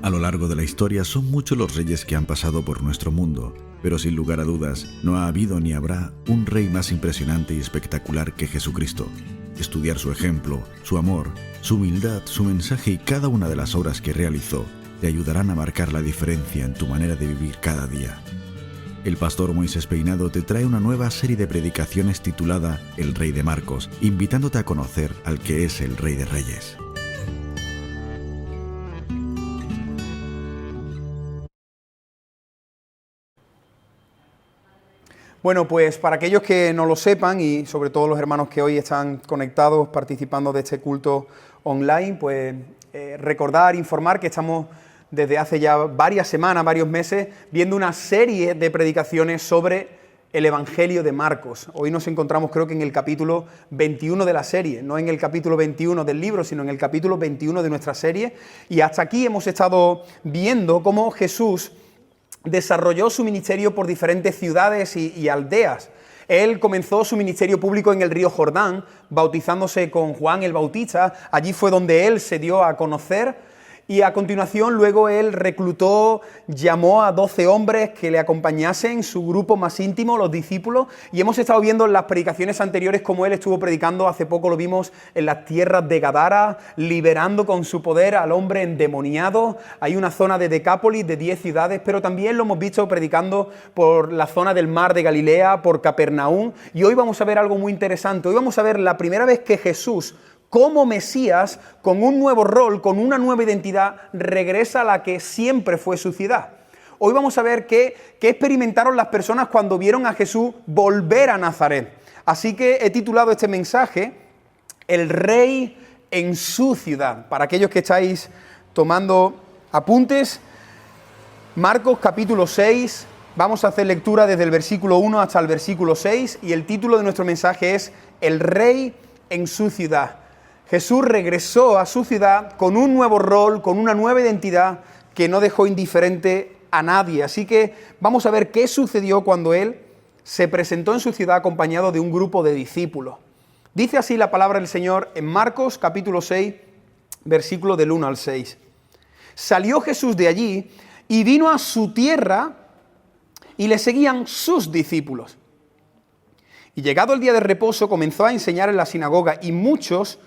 A lo largo de la historia son muchos los reyes que han pasado por nuestro mundo, pero sin lugar a dudas no ha habido ni habrá un rey más impresionante y espectacular que Jesucristo. Estudiar su ejemplo, su amor, su humildad, su mensaje y cada una de las obras que realizó te ayudarán a marcar la diferencia en tu manera de vivir cada día. El pastor Moisés Peinado te trae una nueva serie de predicaciones titulada El Rey de Marcos, invitándote a conocer al que es el Rey de Reyes. Bueno, pues para aquellos que no lo sepan y sobre todo los hermanos que hoy están conectados participando de este culto online, pues recordar, informar que estamos desde hace ya varias semanas, varios meses, viendo una serie de predicaciones sobre el Evangelio de Marcos. Hoy nos encontramos creo que en el capítulo 21 de la serie, no en el capítulo 21 del libro, sino en el capítulo 21 de nuestra serie. Y hasta aquí hemos estado viendo cómo Jesús desarrolló su ministerio por diferentes ciudades y aldeas. Él comenzó su ministerio público en el río Jordán, bautizándose con Juan el Bautista. Allí fue donde él se dio a conocer. Y a continuación luego él reclutó, llamó a 12 hombres que le acompañasen, su grupo más íntimo, los discípulos, y hemos estado viendo en las predicaciones anteriores cómo él estuvo predicando, hace poco lo vimos en las tierras de Gadara, liberando con su poder al hombre endemoniado. Hay una zona de Decápolis, de 10 ciudades, pero también lo hemos visto predicando por la zona del mar de Galilea, por Capernaum, y hoy vamos a ver algo muy interesante. Hoy vamos a ver la primera vez que Jesús, como Mesías, con un nuevo rol, con una nueva identidad, regresa a la que siempre fue su ciudad. Hoy vamos a ver qué experimentaron las personas cuando vieron a Jesús volver a Nazaret. Así que he titulado este mensaje, El Rey en su ciudad. Para aquellos que estáis tomando apuntes, Marcos capítulo 6, vamos a hacer lectura desde el versículo 1 hasta el versículo 6, y el título de nuestro mensaje es El Rey en su ciudad. Jesús regresó a su ciudad con un nuevo rol, con una nueva identidad que no dejó indiferente a nadie. Así que vamos a ver qué sucedió cuando él se presentó en su ciudad acompañado de un grupo de discípulos. Dice así la palabra del Señor en Marcos capítulo 6, versículo del 1 al 6. Salió Jesús de allí y vino a su tierra y le seguían sus discípulos. Y llegado el día de reposo comenzó a enseñar en la sinagoga y muchos,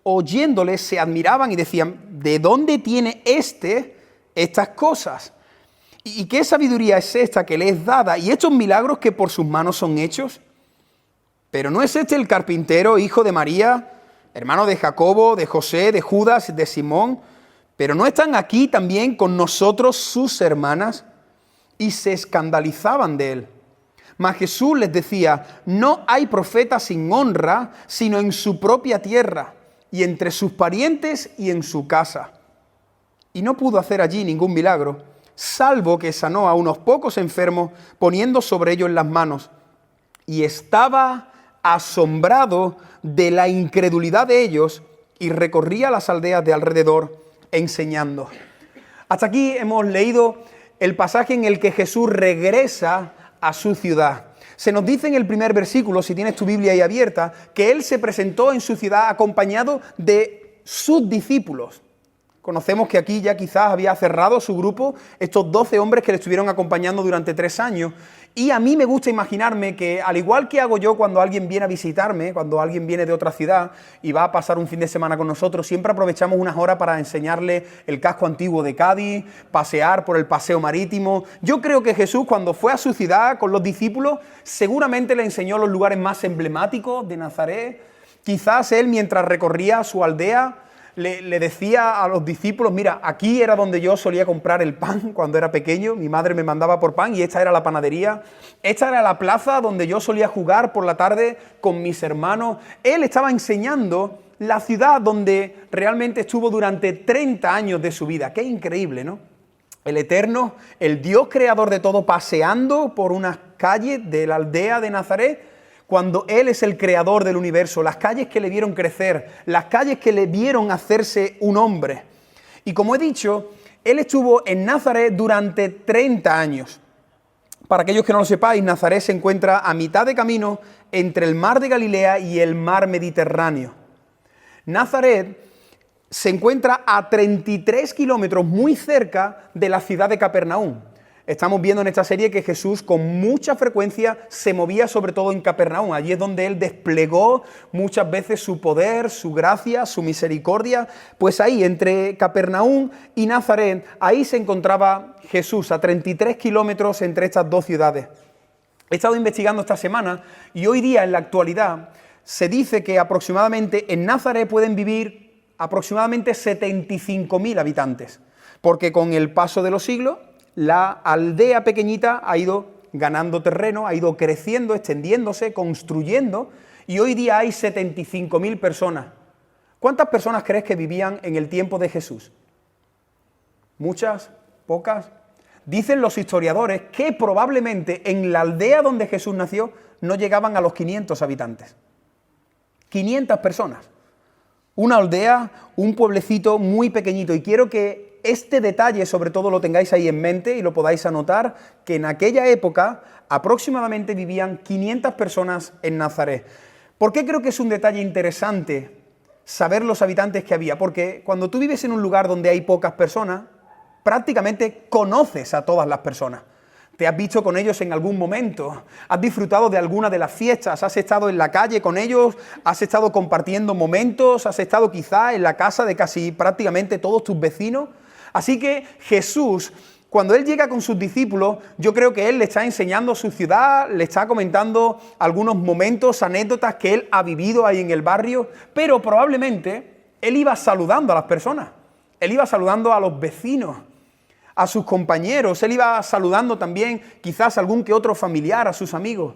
oyéndole, se admiraban y decían, ¿de dónde tiene estas cosas? ¿Y qué sabiduría es esta que le es dada? ¿Y estos milagros que por sus manos son hechos? ¿Pero no es este el carpintero, hijo de María, hermano de Jacobo, de José, de Judas, de Simón? ¿Pero no están aquí también con nosotros sus hermanas? Y se escandalizaban de él. Mas Jesús les decía, no hay profeta sin honra, sino en su propia tierra, y entre sus parientes y en su casa. Y no pudo hacer allí ningún milagro, salvo que sanó a unos pocos enfermos, poniendo sobre ellos las manos. Y estaba asombrado de la incredulidad de ellos, y recorría las aldeas de alrededor, enseñando. Hasta aquí hemos leído el pasaje en el que Jesús regresa a su ciudad. Se nos dice en el primer versículo, si tienes tu Biblia ahí abierta, que él se presentó en su ciudad acompañado de sus discípulos. Conocemos que aquí ya quizás había cerrado su grupo, estos 12 hombres que le estuvieron acompañando durante 3 años. Y a mí me gusta imaginarme que, al igual que hago yo cuando alguien viene a visitarme, cuando alguien viene de otra ciudad y va a pasar un fin de semana con nosotros, siempre aprovechamos unas horas para enseñarle el casco antiguo de Cádiz, pasear por el paseo marítimo. Yo creo que Jesús, cuando fue a su ciudad con los discípulos, seguramente le enseñó los lugares más emblemáticos de Nazaret. Quizás él, mientras recorría su aldea, le decía a los discípulos, mira, aquí era donde yo solía comprar el pan cuando era pequeño, mi madre me mandaba por pan y esta era la panadería, esta era la plaza donde yo solía jugar por la tarde con mis hermanos. Él estaba enseñando la ciudad donde realmente estuvo durante 30 años de su vida. Qué increíble, ¿no? El Eterno, el Dios creador de todo, paseando por unas calles de la aldea de Nazaret, cuando Él es el creador del universo, las calles que le vieron crecer, las calles que le vieron hacerse un hombre. Y como he dicho, Él estuvo en Nazaret durante 30 años. Para aquellos que no lo sepáis, Nazaret se encuentra a mitad de camino entre el mar de Galilea y el mar Mediterráneo. Nazaret se encuentra a 33 kilómetros muy cerca de la ciudad de Capernaum. Estamos viendo en esta serie que Jesús con mucha frecuencia se movía sobre todo en Capernaum. Allí es donde Él desplegó muchas veces su poder, su gracia, su misericordia. Pues ahí, entre Capernaum y Nazaret, ahí se encontraba Jesús, a 33 kilómetros entre estas dos ciudades. He estado investigando esta semana y hoy día, en la actualidad, se dice que aproximadamente en Nazaret pueden vivir aproximadamente 75.000 habitantes, porque con el paso de los siglos, la aldea pequeñita ha ido ganando terreno, ha ido creciendo, extendiéndose, construyendo, y hoy día hay 75.000 personas. ¿Cuántas personas crees que vivían en el tiempo de Jesús? ¿Muchas? ¿Pocas? Dicen los historiadores que probablemente en la aldea donde Jesús nació no llegaban a los 500 habitantes. 500 personas. Una aldea, un pueblecito muy pequeñito, y quiero que este detalle sobre todo lo tengáis ahí en mente y lo podáis anotar, que en aquella época aproximadamente vivían 500 personas en Nazaret. ¿Por qué creo que es un detalle interesante saber los habitantes que había? Porque cuando tú vives en un lugar donde hay pocas personas, prácticamente conoces a todas las personas. Te has visto con ellos en algún momento, has disfrutado de alguna de las fiestas, has estado en la calle con ellos, has estado compartiendo momentos, has estado quizá en la casa de casi prácticamente todos tus vecinos. Así que Jesús, cuando Él llega con sus discípulos, yo creo que Él le está enseñando su ciudad, le está comentando algunos momentos, anécdotas que Él ha vivido ahí en el barrio, pero probablemente Él iba saludando a las personas, Él iba saludando a los vecinos, a sus compañeros, Él iba saludando también quizás a algún que otro familiar, a sus amigos.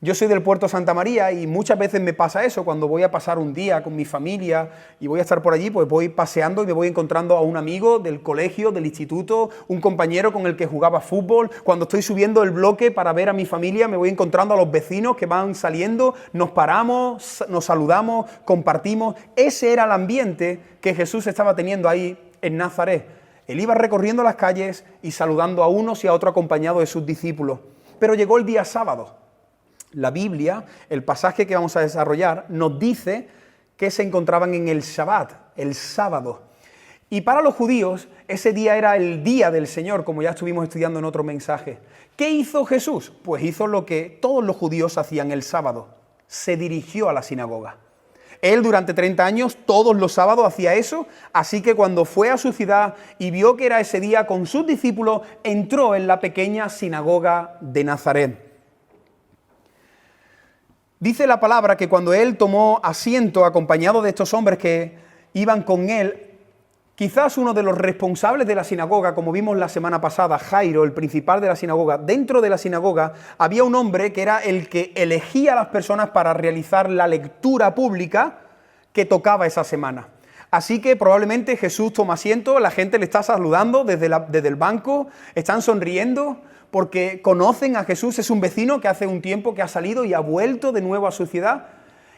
Yo soy del Puerto Santa María y muchas veces me pasa eso, cuando voy a pasar un día con mi familia y voy a estar por allí, pues voy paseando y me voy encontrando a un amigo del colegio, del instituto, un compañero con el que jugaba fútbol. Cuando estoy subiendo el bloque para ver a mi familia, me voy encontrando a los vecinos que van saliendo, nos paramos, nos saludamos, compartimos. Ese era el ambiente que Jesús estaba teniendo ahí en Nazaret. Él iba recorriendo las calles y saludando a unos y a otros acompañado de sus discípulos. Pero llegó el día sábado. La Biblia, el pasaje que vamos a desarrollar, nos dice que se encontraban en el Shabbat, el sábado. Y para los judíos, ese día era el día del Señor, como ya estuvimos estudiando en otro mensaje. ¿Qué hizo Jesús? Pues hizo lo que todos los judíos hacían el sábado. Se dirigió a la sinagoga. Él durante 30 años, todos los sábados hacía eso, así que cuando fue a su ciudad y vio que era ese día con sus discípulos, entró en la pequeña sinagoga de Nazaret. Dice la palabra que cuando Él tomó asiento acompañado de estos hombres que iban con Él, quizás uno de los responsables de la sinagoga, como vimos la semana pasada, Jairo, el principal de la sinagoga, dentro de la sinagoga había un hombre que era el que elegía a las personas para realizar la lectura pública que tocaba esa semana. Así que probablemente Jesús toma asiento, la gente le está saludando desde el banco, están sonriendo porque conocen a Jesús, es un vecino que hace un tiempo que ha salido y ha vuelto de nuevo a su ciudad.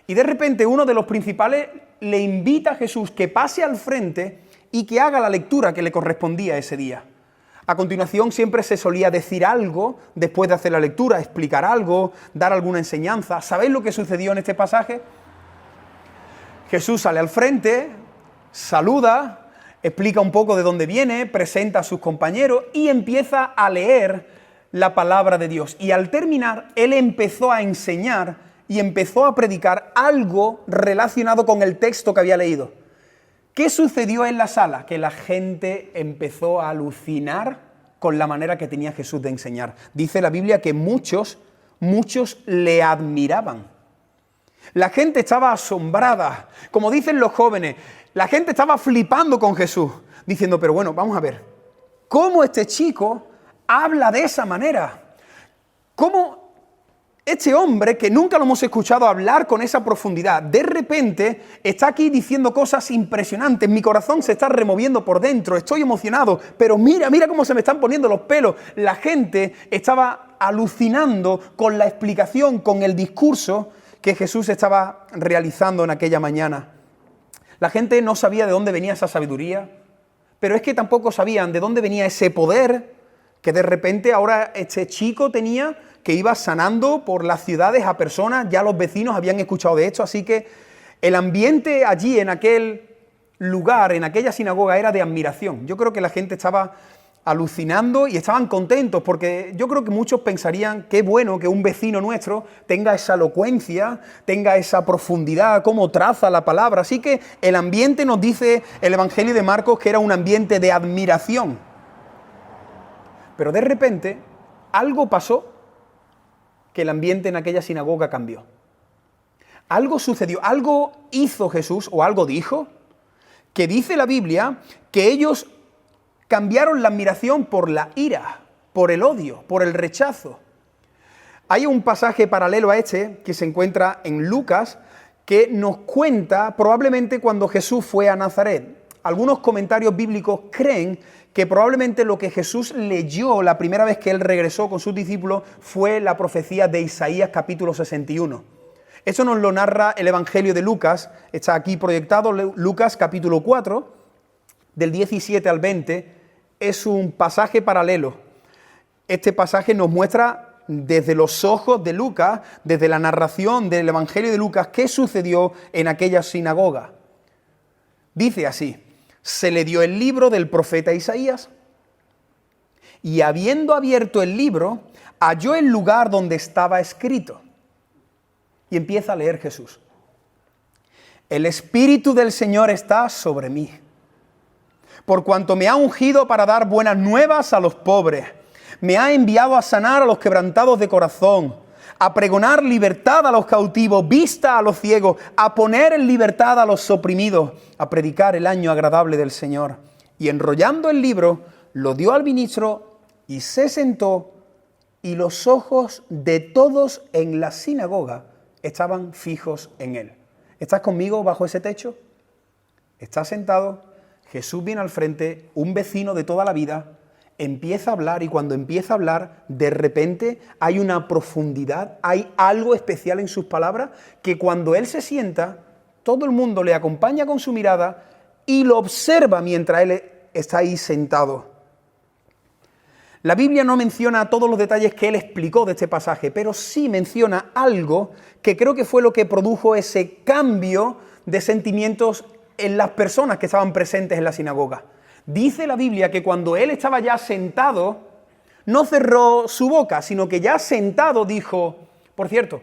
Y de repente uno de los principales le invita a Jesús que pase al frente y que haga la lectura que le correspondía ese día. A continuación siempre se solía decir algo después de hacer la lectura, explicar algo, dar alguna enseñanza. ¿Sabéis lo que sucedió en este pasaje? Jesús sale al frente, saluda, explica un poco de dónde viene, presenta a sus compañeros y empieza a leer la palabra de Dios. Y al terminar, Él empezó a enseñar y empezó a predicar algo relacionado con el texto que había leído. ¿Qué sucedió en la sala? Que la gente empezó a alucinar con la manera que tenía Jesús de enseñar. Dice la Biblia que muchos le admiraban. La gente estaba asombrada. Como dicen los jóvenes, la gente estaba flipando con Jesús, diciendo, pero bueno, vamos a ver, ¿cómo este chico habla de esa manera? ¿Cómo este hombre, que nunca lo hemos escuchado hablar con esa profundidad, de repente está aquí diciendo cosas impresionantes? Mi corazón se está removiendo por dentro, estoy emocionado, pero mira cómo se me están poniendo los pelos. La gente estaba alucinando con la explicación, con el discurso que Jesús estaba realizando en aquella mañana. La gente no sabía de dónde venía esa sabiduría, pero es que tampoco sabían de dónde venía ese poder que de repente ahora este chico tenía, que iba sanando por las ciudades a personas. Ya los vecinos habían escuchado de esto, así que el ambiente allí en aquel lugar, en aquella sinagoga, era de admiración. Yo creo que la gente estaba alucinando y estaban contentos, porque yo creo que muchos pensarían qué bueno que un vecino nuestro tenga esa elocuencia, tenga esa profundidad, cómo traza la palabra. Así que el ambiente, nos dice el Evangelio de Marcos, que era un ambiente de admiración. Pero de repente algo pasó que el ambiente en aquella sinagoga cambió. Algo sucedió, algo hizo Jesús o algo dijo, que dice la Biblia que ellos cambiaron la admiración por la ira, por el odio, por el rechazo. Hay un pasaje paralelo a este que se encuentra en Lucas, que nos cuenta probablemente cuando Jesús fue a Nazaret. Algunos comentarios bíblicos creen que probablemente lo que Jesús leyó la primera vez que él regresó con sus discípulos fue la profecía de Isaías capítulo 61. Eso nos lo narra el Evangelio de Lucas, está aquí proyectado, Lucas capítulo 4, del 17 al 20, es un pasaje paralelo. Este pasaje nos muestra desde los ojos de Lucas, desde la narración del Evangelio de Lucas, qué sucedió en aquella sinagoga. Dice así: se le dio el libro del profeta Isaías, y habiendo abierto el libro, halló el lugar donde estaba escrito. Y empieza a leer Jesús. El Espíritu del Señor está sobre mí, por cuanto me ha ungido para dar buenas nuevas a los pobres. Me ha enviado a sanar a los quebrantados de corazón, a pregonar libertad a los cautivos, vista a los ciegos, a poner en libertad a los oprimidos, a predicar el año agradable del Señor. Y enrollando el libro, lo dio al ministro y se sentó, y los ojos de todos en la sinagoga estaban fijos en él. ¿Estás conmigo bajo ese techo? ¿Estás sentado? Jesús viene al frente, un vecino de toda la vida, empieza a hablar, y cuando empieza a hablar, de repente hay una profundidad, hay algo especial en sus palabras, que cuando él se sienta, todo el mundo le acompaña con su mirada y lo observa mientras él está ahí sentado. La Biblia no menciona todos los detalles que él explicó de este pasaje, pero sí menciona algo que creo que fue lo que produjo ese cambio de sentimientos en las personas que estaban presentes en la sinagoga. Dice la Biblia que cuando él estaba ya sentado, no cerró su boca, sino que ya sentado dijo: por cierto,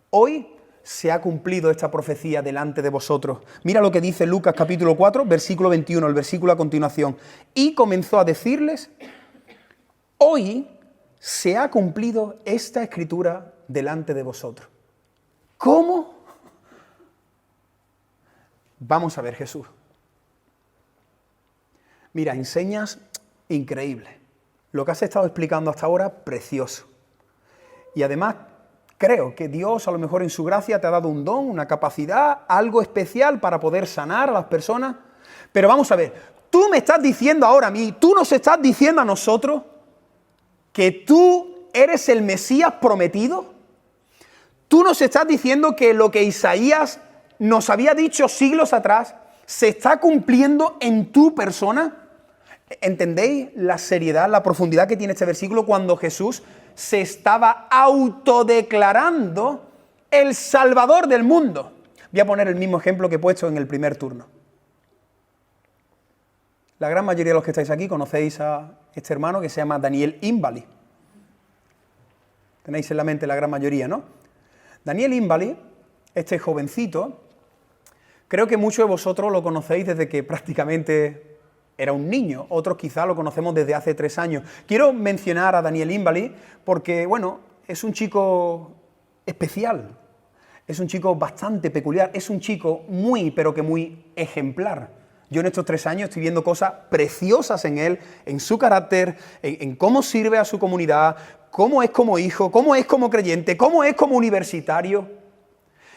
hoy se ha cumplido esta profecía delante de vosotros. Mira lo que dice Lucas capítulo 4, versículo 21, el versículo a continuación. Y comenzó a decirles: hoy se ha cumplido esta escritura delante de vosotros. ¿Cómo? Vamos a ver, Jesús. Mira, enseñas increíble. Lo que has estado explicando hasta ahora, precioso. Y además, creo que Dios, a lo mejor en su gracia, te ha dado un don, una capacidad, algo especial para poder sanar a las personas. Pero vamos a ver, tú me estás diciendo ahora a mí, tú nos estás diciendo a nosotros que tú eres el Mesías prometido. Tú nos estás diciendo que lo que Isaías nos había dicho siglos atrás se está cumpliendo en tu persona. ¿Entendéis la seriedad, la profundidad que tiene este versículo cuando Jesús se estaba autodeclarando el Salvador del mundo? Voy a poner el mismo ejemplo que he puesto en el primer turno. La gran mayoría de los que estáis aquí conocéis a este hermano que se llama Daniel Inbali. Tenéis en la mente la gran mayoría, ¿no? Daniel Inbali, este jovencito, creo que muchos de vosotros lo conocéis desde que prácticamente era un niño. Otros quizá lo conocemos desde hace 3 años. Quiero mencionar a Daniel Inbali porque, bueno, es un chico especial. Es un chico bastante peculiar. Es un chico muy, pero que muy ejemplar. Yo en estos 3 años estoy viendo cosas preciosas en él, en su carácter, en cómo sirve a su comunidad, cómo es como hijo, cómo es como creyente, cómo es como universitario.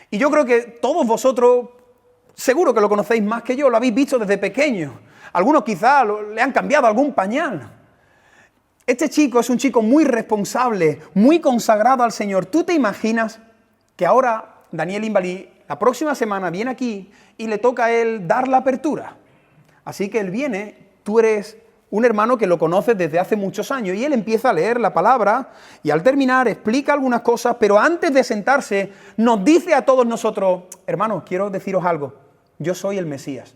Y yo creo que todos vosotros, seguro que lo conocéis más que yo, lo habéis visto desde pequeño. Algunos quizás le han cambiado algún pañal. Este chico es un chico muy responsable, muy consagrado al Señor. ¿Tú te imaginas que ahora Daniel Inbali la próxima semana viene aquí y le toca a él dar la apertura? Así que él viene, tú eres un hermano que lo conoces desde hace muchos años, y él empieza a leer la palabra y al terminar explica algunas cosas, pero antes de sentarse nos dice a todos nosotros: hermanos, quiero deciros algo, yo soy el Mesías.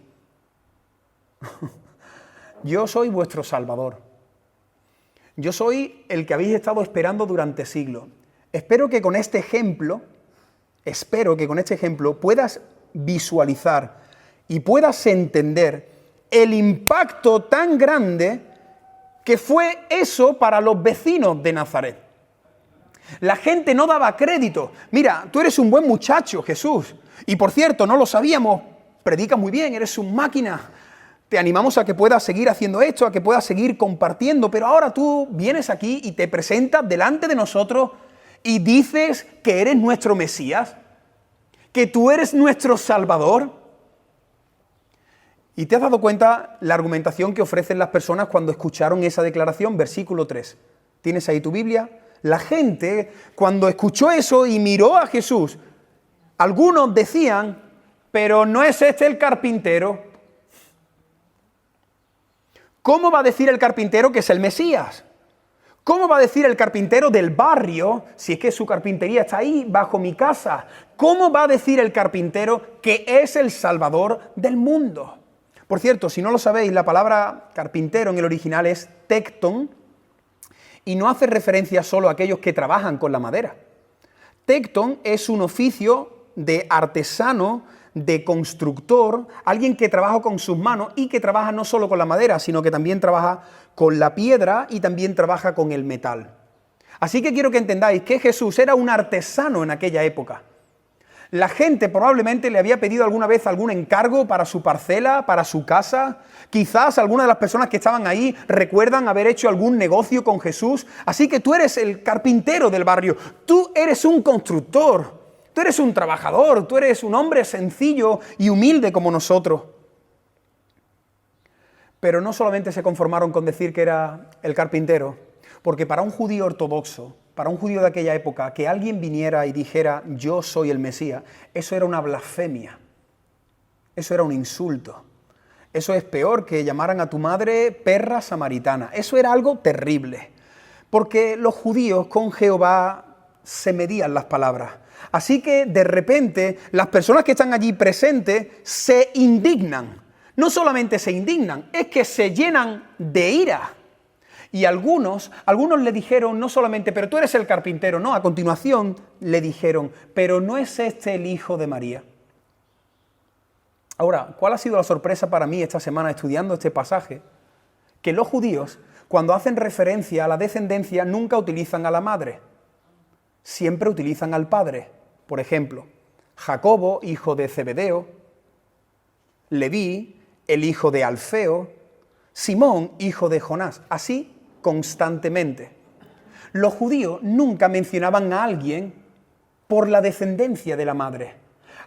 Yo soy vuestro Salvador. Yo soy el que habéis estado esperando durante siglos. Espero que con este ejemplo puedas visualizar y puedas entender el impacto tan grande que fue eso para los vecinos de Nazaret. La gente no daba crédito. Mira, tú eres un buen muchacho, Jesús. Y por cierto, no lo sabíamos, predicas muy bien, eres un máquina. Te animamos a que puedas seguir haciendo esto, a que puedas seguir compartiendo, pero ahora tú vienes aquí y te presentas delante de nosotros y dices que eres nuestro Mesías, que tú eres nuestro Salvador. ¿Y te has dado cuenta la argumentación que ofrecen las personas cuando escucharon esa declaración? Versículo 3. ¿Tienes ahí tu Biblia? La gente, cuando escuchó eso y miró a Jesús, algunos decían, pero ¿no es este el carpintero? ¿Cómo va a decir el carpintero que es el Mesías? ¿Cómo va a decir el carpintero del barrio, si es que su carpintería está ahí, bajo mi casa? ¿Cómo va a decir el carpintero que es el Salvador del mundo? Por cierto, si no lo sabéis, la palabra carpintero en el original es tecton y no hace referencia solo a aquellos que trabajan con la madera. Tecton es un oficio de artesano, de constructor, alguien que trabaja con sus manos y que trabaja no solo con la madera, sino que también trabaja con la piedra y también trabaja con el metal. Así que quiero que entendáis que Jesús era un artesano en aquella época. La gente probablemente le había pedido alguna vez algún encargo para su parcela, para su casa. Quizás algunas de las personas que estaban ahí recuerdan haber hecho algún negocio con Jesús. Así que tú eres el carpintero del barrio, tú eres un constructor. Tú eres un trabajador, tú eres un hombre sencillo y humilde como nosotros. Pero no solamente se conformaron con decir que era el carpintero, porque para un judío ortodoxo, para un judío de aquella época, que alguien viniera y dijera yo soy el Mesías, eso era una blasfemia, eso era un insulto. Eso es peor que llamaran a tu madre perra samaritana. Eso era algo terrible, porque los judíos con Jehová se medían las palabras. Así que de repente las personas que están allí presentes se indignan. No solamente se indignan, es que se llenan de ira. Y algunos le dijeron no solamente, pero tú eres el carpintero, no, a continuación le dijeron, pero ¿no es este el hijo de María? Ahora, ¿cuál ha sido la sorpresa para mí esta semana estudiando este pasaje? Que los judíos, cuando hacen referencia a la descendencia, nunca utilizan a la madre. Siempre utilizan al padre. Por ejemplo, Jacobo, hijo de Zebedeo, Leví, el hijo de Alfeo, Simón, hijo de Jonás, así constantemente. Los judíos nunca mencionaban a alguien por la descendencia de la madre.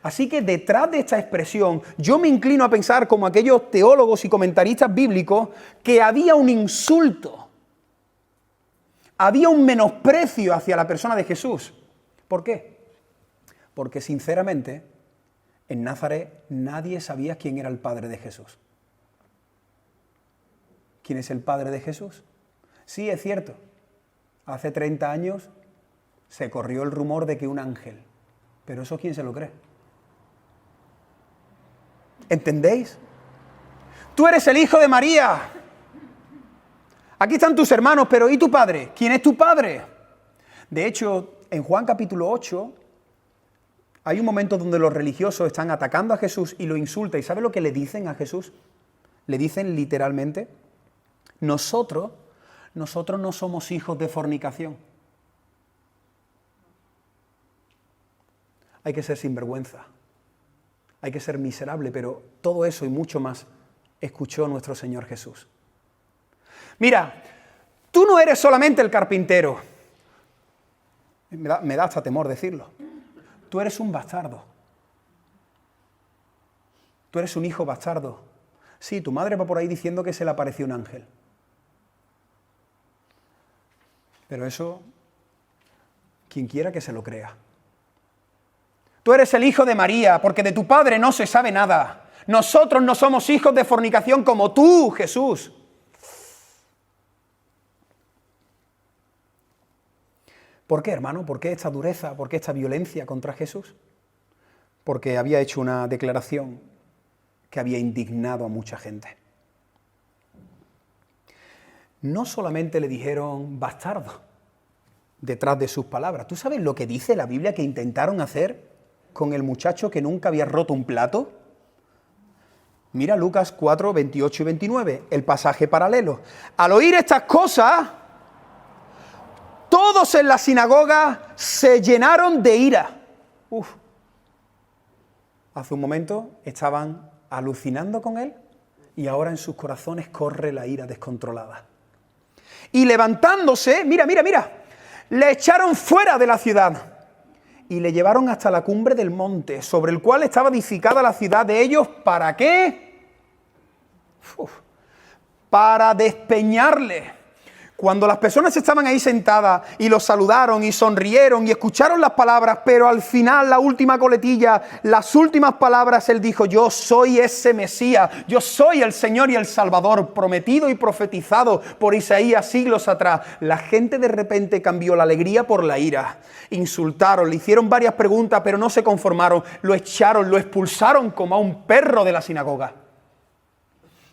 Así que detrás de esta expresión, yo me inclino a pensar como aquellos teólogos y comentaristas bíblicos que había un insulto, había un menosprecio hacia la persona de Jesús. ¿Por qué? Porque sinceramente, en Nazaret nadie sabía quién era el padre de Jesús. ¿Quién es el padre de Jesús? Sí, es cierto. Hace 30 años se corrió el rumor de que un ángel. Pero eso ¿quién se lo cree? ¿Entendéis? Tú eres el hijo de María. Aquí están tus hermanos, pero ¿y tu padre? ¿Quién es tu padre? De hecho, en Juan capítulo 8, hay un momento donde los religiosos están atacando a Jesús y lo insultan. ¿Y sabe lo que le dicen a Jesús? Le dicen literalmente, nosotros no somos hijos de fornicación. Hay que ser sinvergüenza, hay que ser miserable, pero todo eso y mucho más escuchó nuestro Señor Jesús. Mira, tú no eres solamente el carpintero. Me da hasta temor decirlo. Tú eres un bastardo. Tú eres un hijo bastardo. Sí, tu madre va por ahí diciendo que se le apareció un ángel. Pero eso, quien quiera que se lo crea. Tú eres el hijo de María, porque de tu padre no se sabe nada. Nosotros no somos hijos de fornicación como tú, Jesús. ¿Por qué, hermano? ¿Por qué esta dureza? ¿Por qué esta violencia contra Jesús? Porque había hecho una declaración que había indignado a mucha gente. no solamente le dijeron bastardo detrás de sus palabras. ¿Tú sabes lo que dice la Biblia que intentaron hacer con el muchacho que nunca había roto un plato? Mira Lucas 4, 28 y 29, el pasaje paralelo. Al oír estas cosas, todos en la sinagoga se llenaron de ira. Hace un momento estaban alucinando con él y ahora en sus corazones corre la ira descontrolada. Y levantándose, mira, le echaron fuera de la ciudad y le llevaron hasta la cumbre del monte, sobre el cual estaba edificada la ciudad de ellos. ¿Para qué? Para despeñarle. Cuando las personas estaban ahí sentadas y los saludaron y sonrieron y escucharon las palabras, pero al final, la última coletilla, las últimas palabras, él dijo: yo soy ese Mesías, yo soy el Señor y el Salvador, prometido y profetizado por Isaías siglos atrás. La gente de repente cambió la alegría por la ira. Insultaron, le hicieron varias preguntas, pero no se conformaron. Lo echaron, lo expulsaron como a un perro de la sinagoga.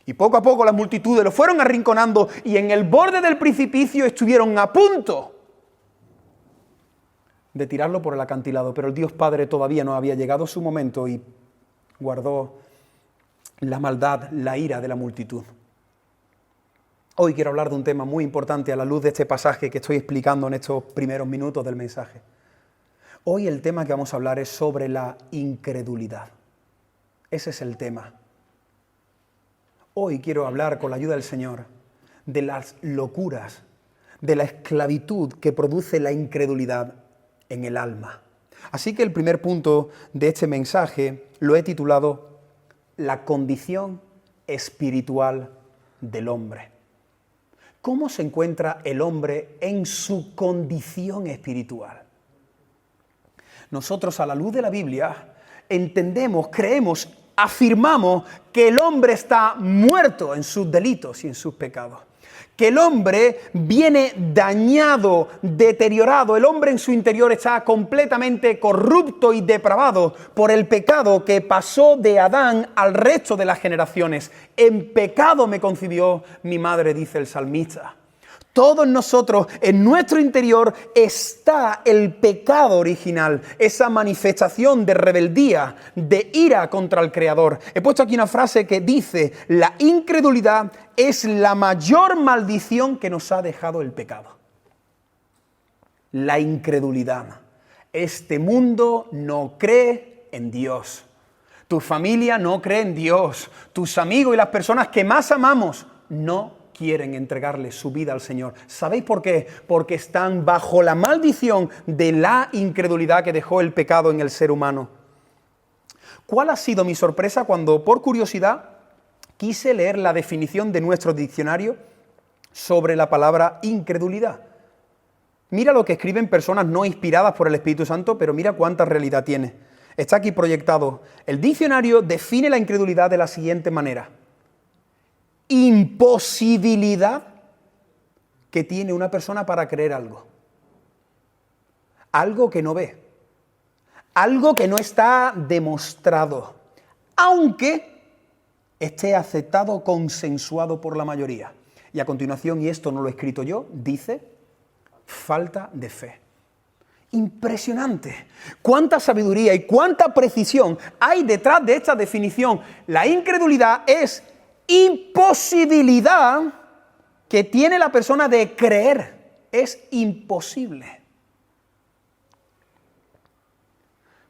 Y poco a poco las multitudes lo fueron arrinconando y en el borde del precipicio estuvieron a punto de tirarlo por el acantilado. Pero el Dios Padre todavía no había llegado su momento y guardó la maldad, la ira de la multitud. Hoy quiero hablar de un tema muy importante a la luz de este pasaje que estoy explicando en estos primeros minutos del mensaje. Hoy el tema que vamos a hablar es sobre la incredulidad. Ese es el tema. Hoy quiero hablar, con la ayuda del Señor, de las locuras, de la esclavitud que produce la incredulidad en el alma. Así que el primer punto de este mensaje lo he titulado La condición espiritual del hombre. ¿Cómo se encuentra el hombre en su condición espiritual? Nosotros, a la luz de la Biblia, entendemos, creemos, afirmamos que el hombre está muerto en sus delitos y en sus pecados. Que el hombre viene dañado, deteriorado. El hombre en su interior está completamente corrupto y depravado por el pecado que pasó de Adán al resto de las generaciones. En pecado me concibió mi madre, dice el salmista. Todos nosotros, en nuestro interior, está el pecado original, esa manifestación de rebeldía, de ira contra el Creador. He puesto aquí una frase que dice: la incredulidad es la mayor maldición que nos ha dejado el pecado. La incredulidad. Este mundo no cree en Dios. Tu familia no cree en Dios. Tus amigos y las personas que más amamos no quieren entregarle su vida al Señor. ¿Sabéis por qué? Porque están bajo la maldición de la incredulidad que dejó el pecado en el ser humano. ¿Cuál ha sido mi sorpresa cuando, por curiosidad, quise leer la definición de nuestro diccionario sobre la palabra incredulidad? Mira lo que escriben personas no inspiradas por el Espíritu Santo, pero mira cuánta realidad tiene. Está aquí proyectado. El diccionario define la incredulidad de la siguiente manera: imposibilidad que tiene una persona para creer algo. Algo que no ve. Algo que no está demostrado. Aunque esté aceptado, consensuado por la mayoría. Y a continuación, y esto no lo he escrito yo, dice: falta de fe. Impresionante. Cuánta sabiduría y cuánta precisión hay detrás de esta definición. La incredulidad es imposibilidad que tiene la persona de creer. Es imposible.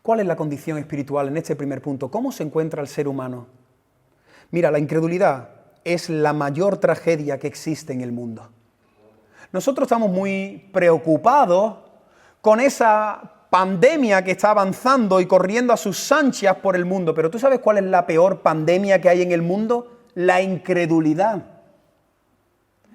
¿Cuál es la condición espiritual en este primer punto? ¿Cómo se encuentra el ser humano? Mira, la incredulidad es la mayor tragedia que existe en el mundo. Nosotros estamos muy preocupados con esa pandemia que está avanzando y corriendo a sus anchas por el mundo. Pero ¿tú sabes cuál es la peor pandemia que hay en el mundo? La incredulidad.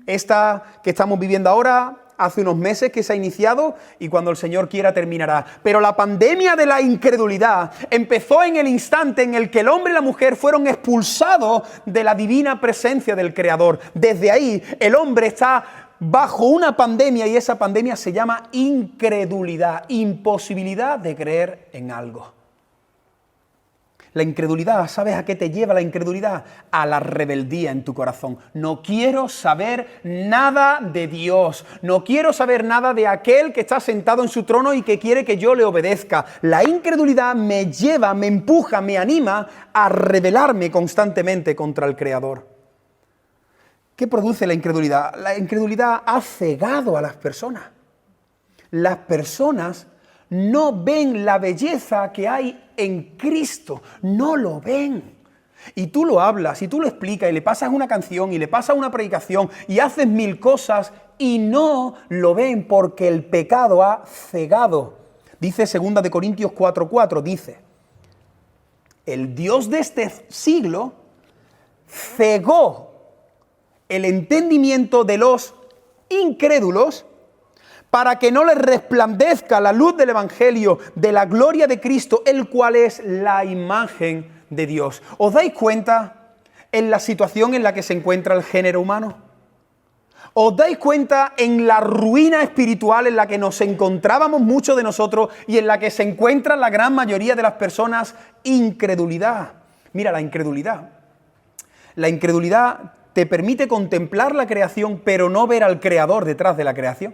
Esta que estamos viviendo ahora, hace unos meses que se ha iniciado y cuando el Señor quiera terminará. Pero la pandemia de la incredulidad empezó en el instante en el que el hombre y la mujer fueron expulsados de la divina presencia del Creador. Desde ahí el hombre está bajo una pandemia y esa pandemia se llama incredulidad, imposibilidad de creer en algo. La incredulidad, ¿sabes a qué te lleva la incredulidad? A la rebeldía en tu corazón. No quiero saber nada de Dios. No quiero saber nada de aquel que está sentado en su trono y que quiere que yo le obedezca. La incredulidad me lleva, me empuja, me anima a rebelarme constantemente contra el Creador. ¿Qué produce la incredulidad? La incredulidad ha cegado a las personas. Las personas no ven la belleza que hay en Cristo, no lo ven. Y tú lo hablas, y tú lo explicas, y le pasas una canción, y le pasas una predicación, y haces mil cosas, y no lo ven porque el pecado ha cegado. Dice 2 de Corintios 4:4, dice, el Dios de este siglo cegó el entendimiento de los incrédulos para que no les resplandezca la luz del Evangelio, de la gloria de Cristo, el cual es la imagen de Dios. ¿Os dais cuenta en la situación en la que se encuentra el género humano? ¿Os dais cuenta en la ruina espiritual en la que nos encontrábamos muchos de nosotros y en la que se encuentra la gran mayoría de las personas? Incredulidad. Mira, la incredulidad te permite contemplar la creación, pero no ver al Creador detrás de la creación.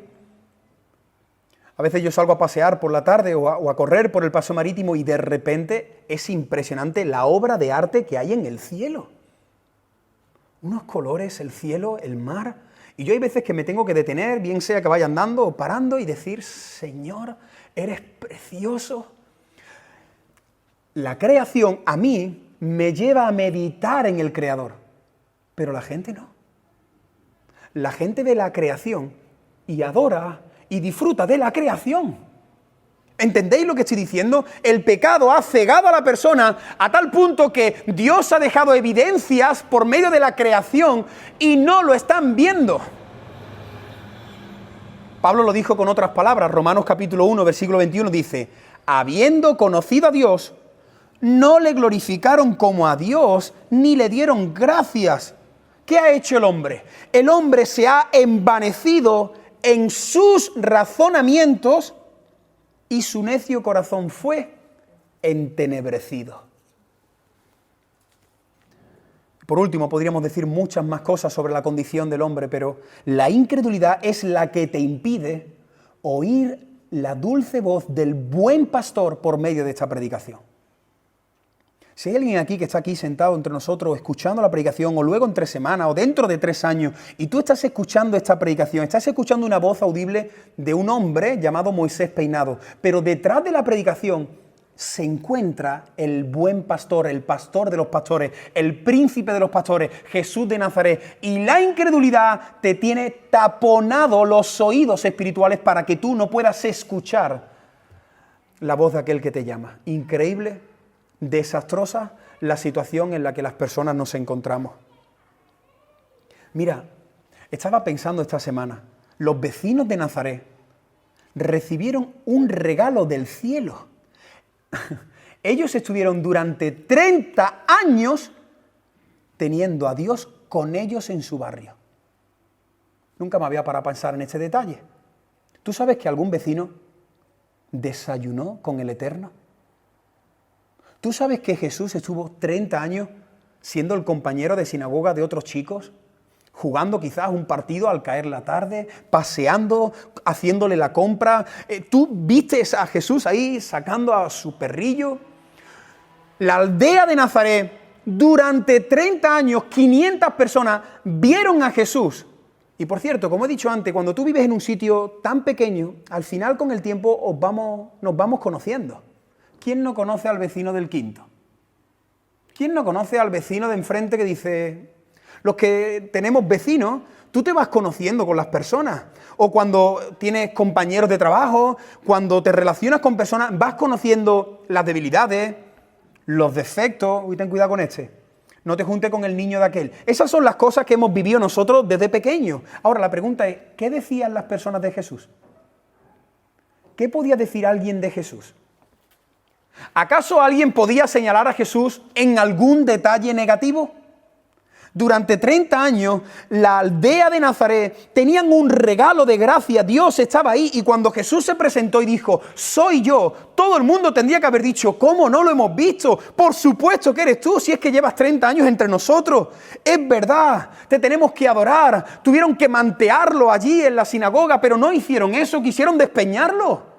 A veces yo salgo a pasear por la tarde o a correr por el paseo marítimo y de repente es impresionante la obra de arte que hay en el cielo. Unos colores, el cielo, el mar. Y yo hay veces que me tengo que detener, bien sea que vaya andando o parando y decir, Señor, eres precioso. La creación a mí me lleva a meditar en el Creador, pero la gente no. La gente ve la creación y adora y disfruta de la creación. ¿Entendéis lo que estoy diciendo? El pecado ha cegado a la persona a tal punto que Dios ha dejado evidencias por medio de la creación y no lo están viendo. Pablo lo dijo con otras palabras. Romanos capítulo 1, versículo 21 dice, habiendo conocido a Dios, no le glorificaron como a Dios, ni le dieron gracias. ¿Qué ha hecho el hombre? El hombre se ha envanecido en sus razonamientos y su necio corazón fue entenebrecido. Por último, podríamos decir muchas más cosas sobre la condición del hombre, pero la incredulidad es la que te impide oír la dulce voz del buen pastor por medio de esta predicación. Si hay alguien aquí que está aquí sentado entre nosotros escuchando la predicación o luego en 3 semanas o dentro de 3 años y tú estás escuchando esta predicación, estás escuchando una voz audible de un hombre llamado Moisés Peinado, pero detrás de la predicación se encuentra el buen pastor, el pastor de los pastores, el príncipe de los pastores, Jesús de Nazaret, y la incredulidad te tiene taponado los oídos espirituales para que tú no puedas escuchar la voz de aquel que te llama. Increíble, desastrosa la situación en la que las personas nos encontramos. Mira, estaba pensando esta semana, los vecinos de Nazaret recibieron un regalo del cielo. Ellos estuvieron durante 30 años teniendo a Dios con ellos en su barrio. Nunca me había parado a pensar en este detalle. ¿Tú sabes que algún vecino desayunó con el Eterno? ¿Tú sabes que Jesús estuvo 30 años siendo el compañero de sinagoga de otros chicos? Jugando quizás un partido al caer la tarde, paseando, haciéndole la compra. ¿Tú viste a Jesús ahí sacando a su perrillo? La aldea de Nazaret, durante 30 años, 500 personas vieron a Jesús. Y por cierto, como he dicho antes, cuando tú vives en un sitio tan pequeño, al final con el tiempo nos vamos conociendo. ¿Quién no conoce al vecino del quinto? ¿Quién no conoce al vecino de enfrente que dice... Los que tenemos vecinos, tú te vas conociendo con las personas. O cuando tienes compañeros de trabajo, cuando te relacionas con personas, vas conociendo las debilidades, los defectos. Uy, ten cuidado con este. No te juntes con el niño de aquel. Esas son las cosas que hemos vivido nosotros desde pequeños. Ahora, la pregunta es, ¿qué decían las personas de Jesús? ¿Qué podía decir alguien de Jesús? ¿Acaso alguien podía señalar a Jesús en algún detalle negativo? Durante 30 años, la aldea de Nazaret tenían un regalo de gracia. Dios estaba ahí y cuando Jesús se presentó y dijo, soy yo, todo el mundo tendría que haber dicho, ¿cómo no lo hemos visto? Por supuesto que eres tú, si es que llevas 30 años entre nosotros. Es verdad, te tenemos que adorar. Tuvieron que mantearlo allí en la sinagoga, pero no hicieron eso, quisieron despeñarlo.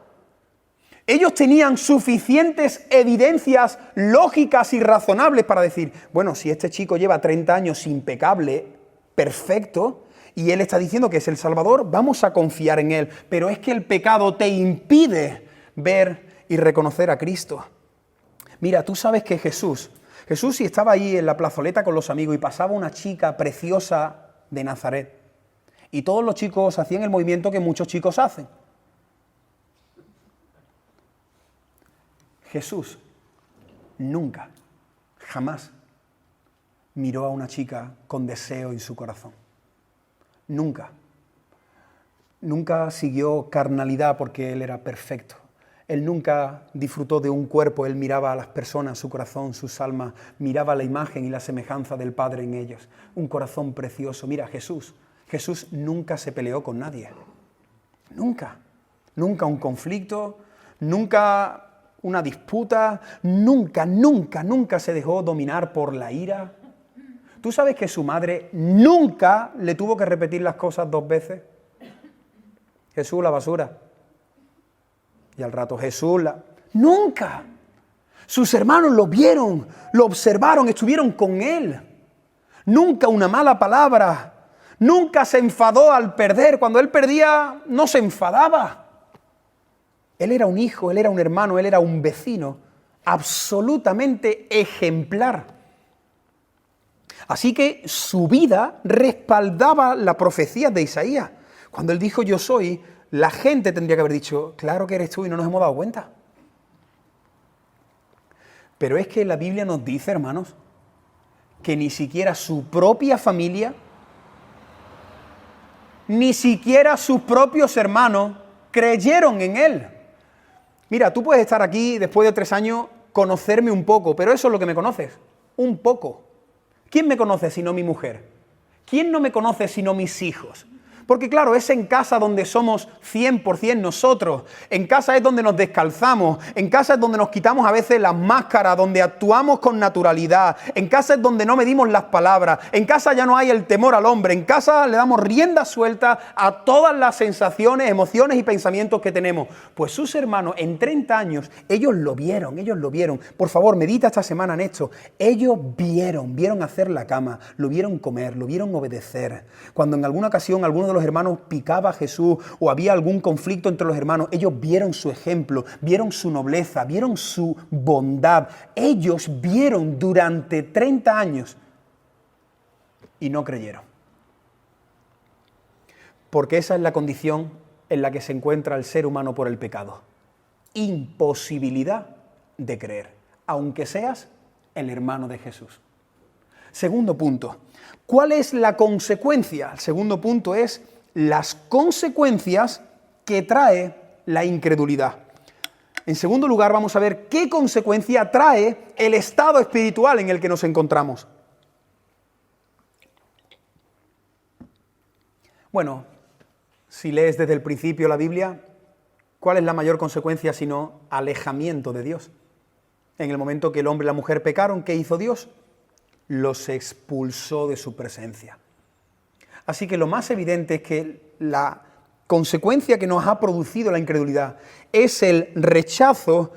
Ellos tenían suficientes evidencias lógicas y razonables para decir, bueno, si este chico lleva 30 años impecable, perfecto, y él está diciendo que es el Salvador, vamos a confiar en él. Pero es que el pecado te impide ver y reconocer a Cristo. Mira, tú sabes que Jesús si estaba ahí en la plazoleta con los amigos y pasaba una chica preciosa de Nazaret, y todos los chicos hacían el movimiento que muchos chicos hacen. Jesús nunca, jamás miró a una chica con deseo en su corazón. Nunca. Nunca siguió carnalidad porque Él era perfecto. Él nunca disfrutó de un cuerpo, Él miraba a las personas, su corazón, sus almas, miraba la imagen y la semejanza del Padre en ellos. Un corazón precioso. Mira, Jesús nunca se peleó con nadie. Nunca. Nunca un conflicto, nunca una disputa, nunca se dejó dominar por la ira. ¿Tú sabes que su madre nunca le tuvo que repetir las cosas 2 veces? Jesús, la basura. Y al rato Jesús, ¡Nunca! Sus hermanos lo vieron, lo observaron, estuvieron con él. Nunca una mala palabra. Nunca se enfadó al perder. Cuando él perdía, no se enfadaba. Él era un hijo, él era un hermano, él era un vecino absolutamente ejemplar. Así que su vida respaldaba la profecía de Isaías. Cuando él dijo yo soy, la gente tendría que haber dicho, claro que eres tú y no nos hemos dado cuenta. Pero es que la Biblia nos dice, hermanos, que ni siquiera su propia familia, ni siquiera sus propios hermanos creyeron en él. Mira, tú puedes estar aquí después de 3 años, conocerme un poco, pero eso es lo que me conoces, un poco. ¿Quién me conoce sino mi mujer? ¿Quién no me conoce sino mis hijos? Porque claro, es en casa donde somos 100% nosotros. En casa es donde nos descalzamos. En casa es donde nos quitamos a veces las máscaras, donde actuamos con naturalidad. En casa es donde no medimos las palabras. En casa ya no hay el temor al hombre. En casa le damos rienda suelta a todas las sensaciones, emociones y pensamientos que tenemos. Pues sus hermanos en 30 años, ellos lo vieron. Por favor, medita esta semana en esto. Ellos vieron hacer la cama, lo vieron comer, lo vieron obedecer. Cuando en alguna ocasión alguno de los hermanos picaba a Jesús o había algún conflicto entre los hermanos, ellos vieron su ejemplo, vieron su nobleza, vieron su bondad. Ellos vieron durante 30 años y no creyeron. Porque esa es la condición en la que se encuentra el ser humano por el pecado. Imposibilidad de creer, aunque seas el hermano de Jesús. Segundo punto. ¿Cuál es la consecuencia? El segundo punto es las consecuencias que trae la incredulidad. En segundo lugar, vamos a ver qué consecuencia trae el estado espiritual en el que nos encontramos. Bueno, si lees desde el principio la Biblia, ¿cuál es la mayor consecuencia sino alejamiento de Dios? En el momento que el hombre y la mujer pecaron, ¿qué hizo Dios? Los expulsó de su presencia. Así que lo más evidente es que la consecuencia que nos ha producido la incredulidad es el rechazo,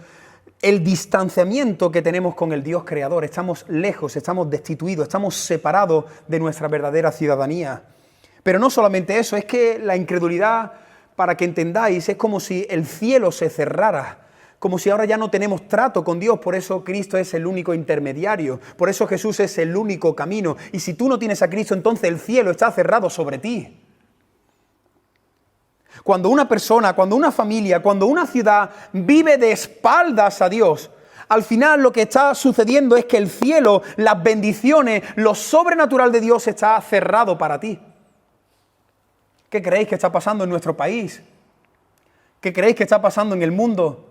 el distanciamiento que tenemos con el Dios creador. Estamos lejos, estamos destituidos, estamos separados de nuestra verdadera ciudadanía. Pero no solamente eso, es que la incredulidad, para que entendáis, es como si el cielo se cerrara. Como si ahora ya no tenemos trato con Dios, por eso Cristo es el único intermediario, por eso Jesús es el único camino. Y si tú no tienes a Cristo, entonces el cielo está cerrado sobre ti. Cuando una persona, cuando una familia, cuando una ciudad vive de espaldas a Dios, al final lo que está sucediendo es que el cielo, las bendiciones, lo sobrenatural de Dios está cerrado para ti. ¿Qué creéis que está pasando en nuestro país? ¿Qué creéis que está pasando en el mundo?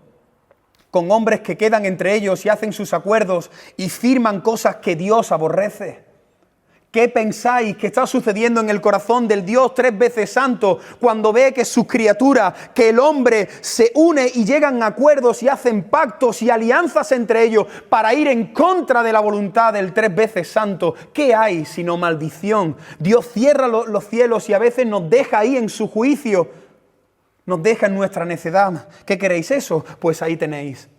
Con hombres que quedan entre ellos y hacen sus acuerdos y firman cosas que Dios aborrece. ¿Qué pensáis que está sucediendo en el corazón del Dios 3 veces santo cuando ve que sus criaturas, que el hombre se une y llegan a acuerdos y hacen pactos y alianzas entre ellos para ir en contra de la voluntad del 3 veces santo? ¿Qué hay sino maldición? Dios cierra los cielos y a veces nos deja ahí en su juicio, nos deja en nuestra necedad. ¿Qué queréis eso? Pues ahí tenéis.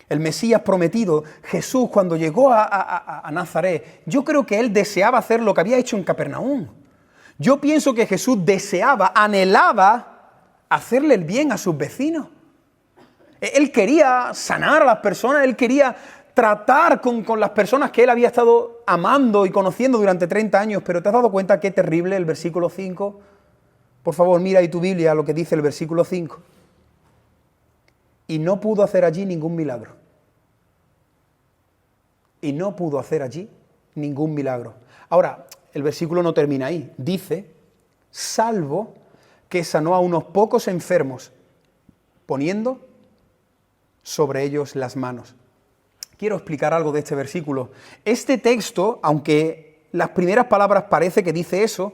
El Mesías prometido, Jesús, cuando llegó a Nazaret, yo creo que él deseaba hacer lo que había hecho en Capernaum. Yo pienso que Jesús deseaba, anhelaba hacerle el bien a sus vecinos. Él quería sanar a las personas, él quería tratar con las personas que él había estado amando y conociendo durante 30 años. Pero ¿te has dado cuenta qué terrible el versículo 5? Por favor, mira ahí tu Biblia lo que dice el versículo 5. Y no pudo hacer allí ningún milagro. Y no pudo hacer allí ningún milagro. Ahora, el versículo no termina ahí. Dice, salvo que sanó a unos pocos enfermos, poniendo sobre ellos las manos. Quiero explicar algo de este versículo. Este texto, aunque las primeras palabras parece que dice eso,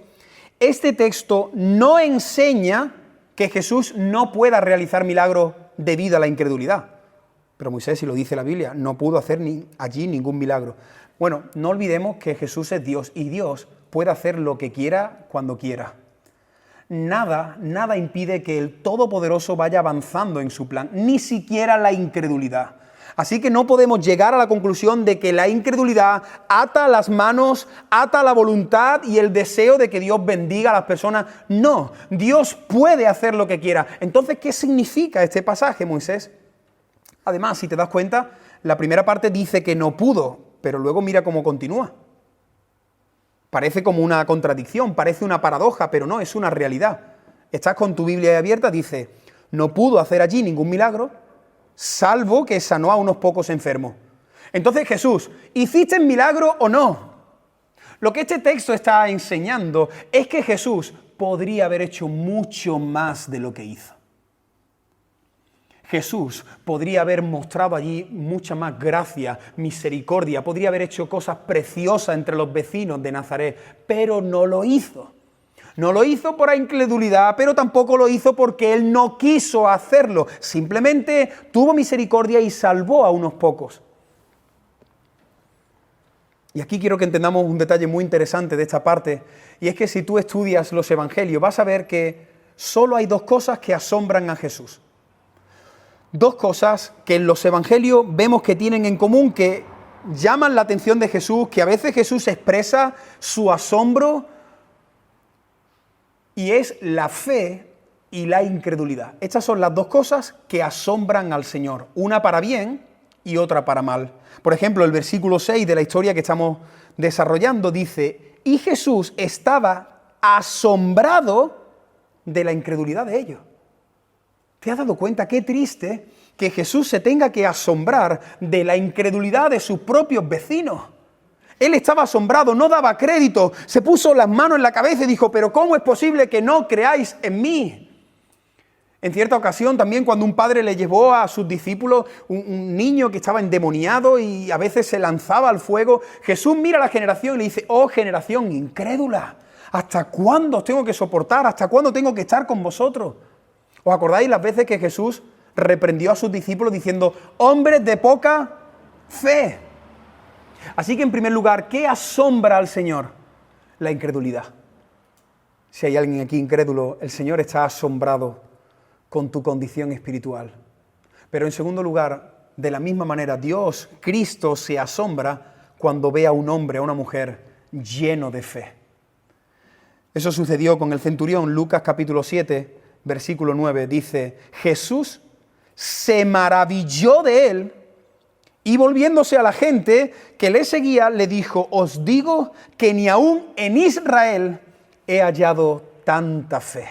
este texto no enseña que Jesús no pueda realizar milagros debido a la incredulidad. Pero Moisés, si lo dice la Biblia, no pudo hacer allí ningún milagro. Bueno, no olvidemos que Jesús es Dios y Dios puede hacer lo que quiera cuando quiera. Nada impide que el Todopoderoso vaya avanzando en su plan, ni siquiera la incredulidad. Así que no podemos llegar a la conclusión de que la incredulidad ata las manos, ata la voluntad y el deseo de que Dios bendiga a las personas. No, Dios puede hacer lo que quiera. Entonces, ¿qué significa este pasaje, Moisés? Además, si te das cuenta, la primera parte dice que no pudo, pero luego mira cómo continúa. Parece como una contradicción, parece una paradoja, pero no, es una realidad. Estás con tu Biblia abierta, dice, no pudo hacer allí ningún milagro, salvo que sanó a unos pocos enfermos. Entonces, Jesús, ¿hiciste el milagro o no? Lo que este texto está enseñando es que Jesús podría haber hecho mucho más de lo que hizo. Jesús podría haber mostrado allí mucha más gracia, misericordia, podría haber hecho cosas preciosas entre los vecinos de Nazaret, pero no lo hizo. No lo hizo por incredulidad, pero tampoco lo hizo porque él no quiso hacerlo. Simplemente tuvo misericordia y salvó a unos pocos. Y aquí quiero que entendamos un detalle muy interesante de esta parte, y es que si tú estudias los evangelios vas a ver que solo hay dos cosas que asombran a Jesús. Dos cosas que en los evangelios vemos que tienen en común, que llaman la atención de Jesús, que a veces Jesús expresa su asombro, y es la fe y la incredulidad. Estas son las dos cosas que asombran al Señor, una para bien y otra para mal. Por ejemplo, el versículo 6 de la historia que estamos desarrollando dice, y Jesús estaba asombrado de la incredulidad de ellos. ¿Te has dado cuenta qué triste que Jesús se tenga que asombrar de la incredulidad de sus propios vecinos? Él estaba asombrado, no daba crédito, se puso las manos en la cabeza y dijo, pero ¿cómo es posible que no creáis en mí? En cierta ocasión también cuando un padre le llevó a sus discípulos un niño que estaba endemoniado y a veces se lanzaba al fuego, Jesús mira a la generación y le dice, oh generación incrédula, ¿hasta cuándo os tengo que soportar? ¿Hasta cuándo tengo que estar con vosotros? ¿Os acordáis las veces que Jesús reprendió a sus discípulos diciendo, hombres de poca fe? Así que en primer lugar, ¿qué asombra al Señor? La incredulidad. Si hay alguien aquí incrédulo, el Señor está asombrado con tu condición espiritual. Pero en segundo lugar, de la misma manera, Dios, Cristo, se asombra cuando ve a un hombre, a una mujer lleno de fe. Eso sucedió con el centurión. Lucas capítulo 7, versículo 9, dice, Jesús se maravilló de él y volviéndose a la gente que le seguía, le dijo, os digo que ni aún en Israel he hallado tanta fe.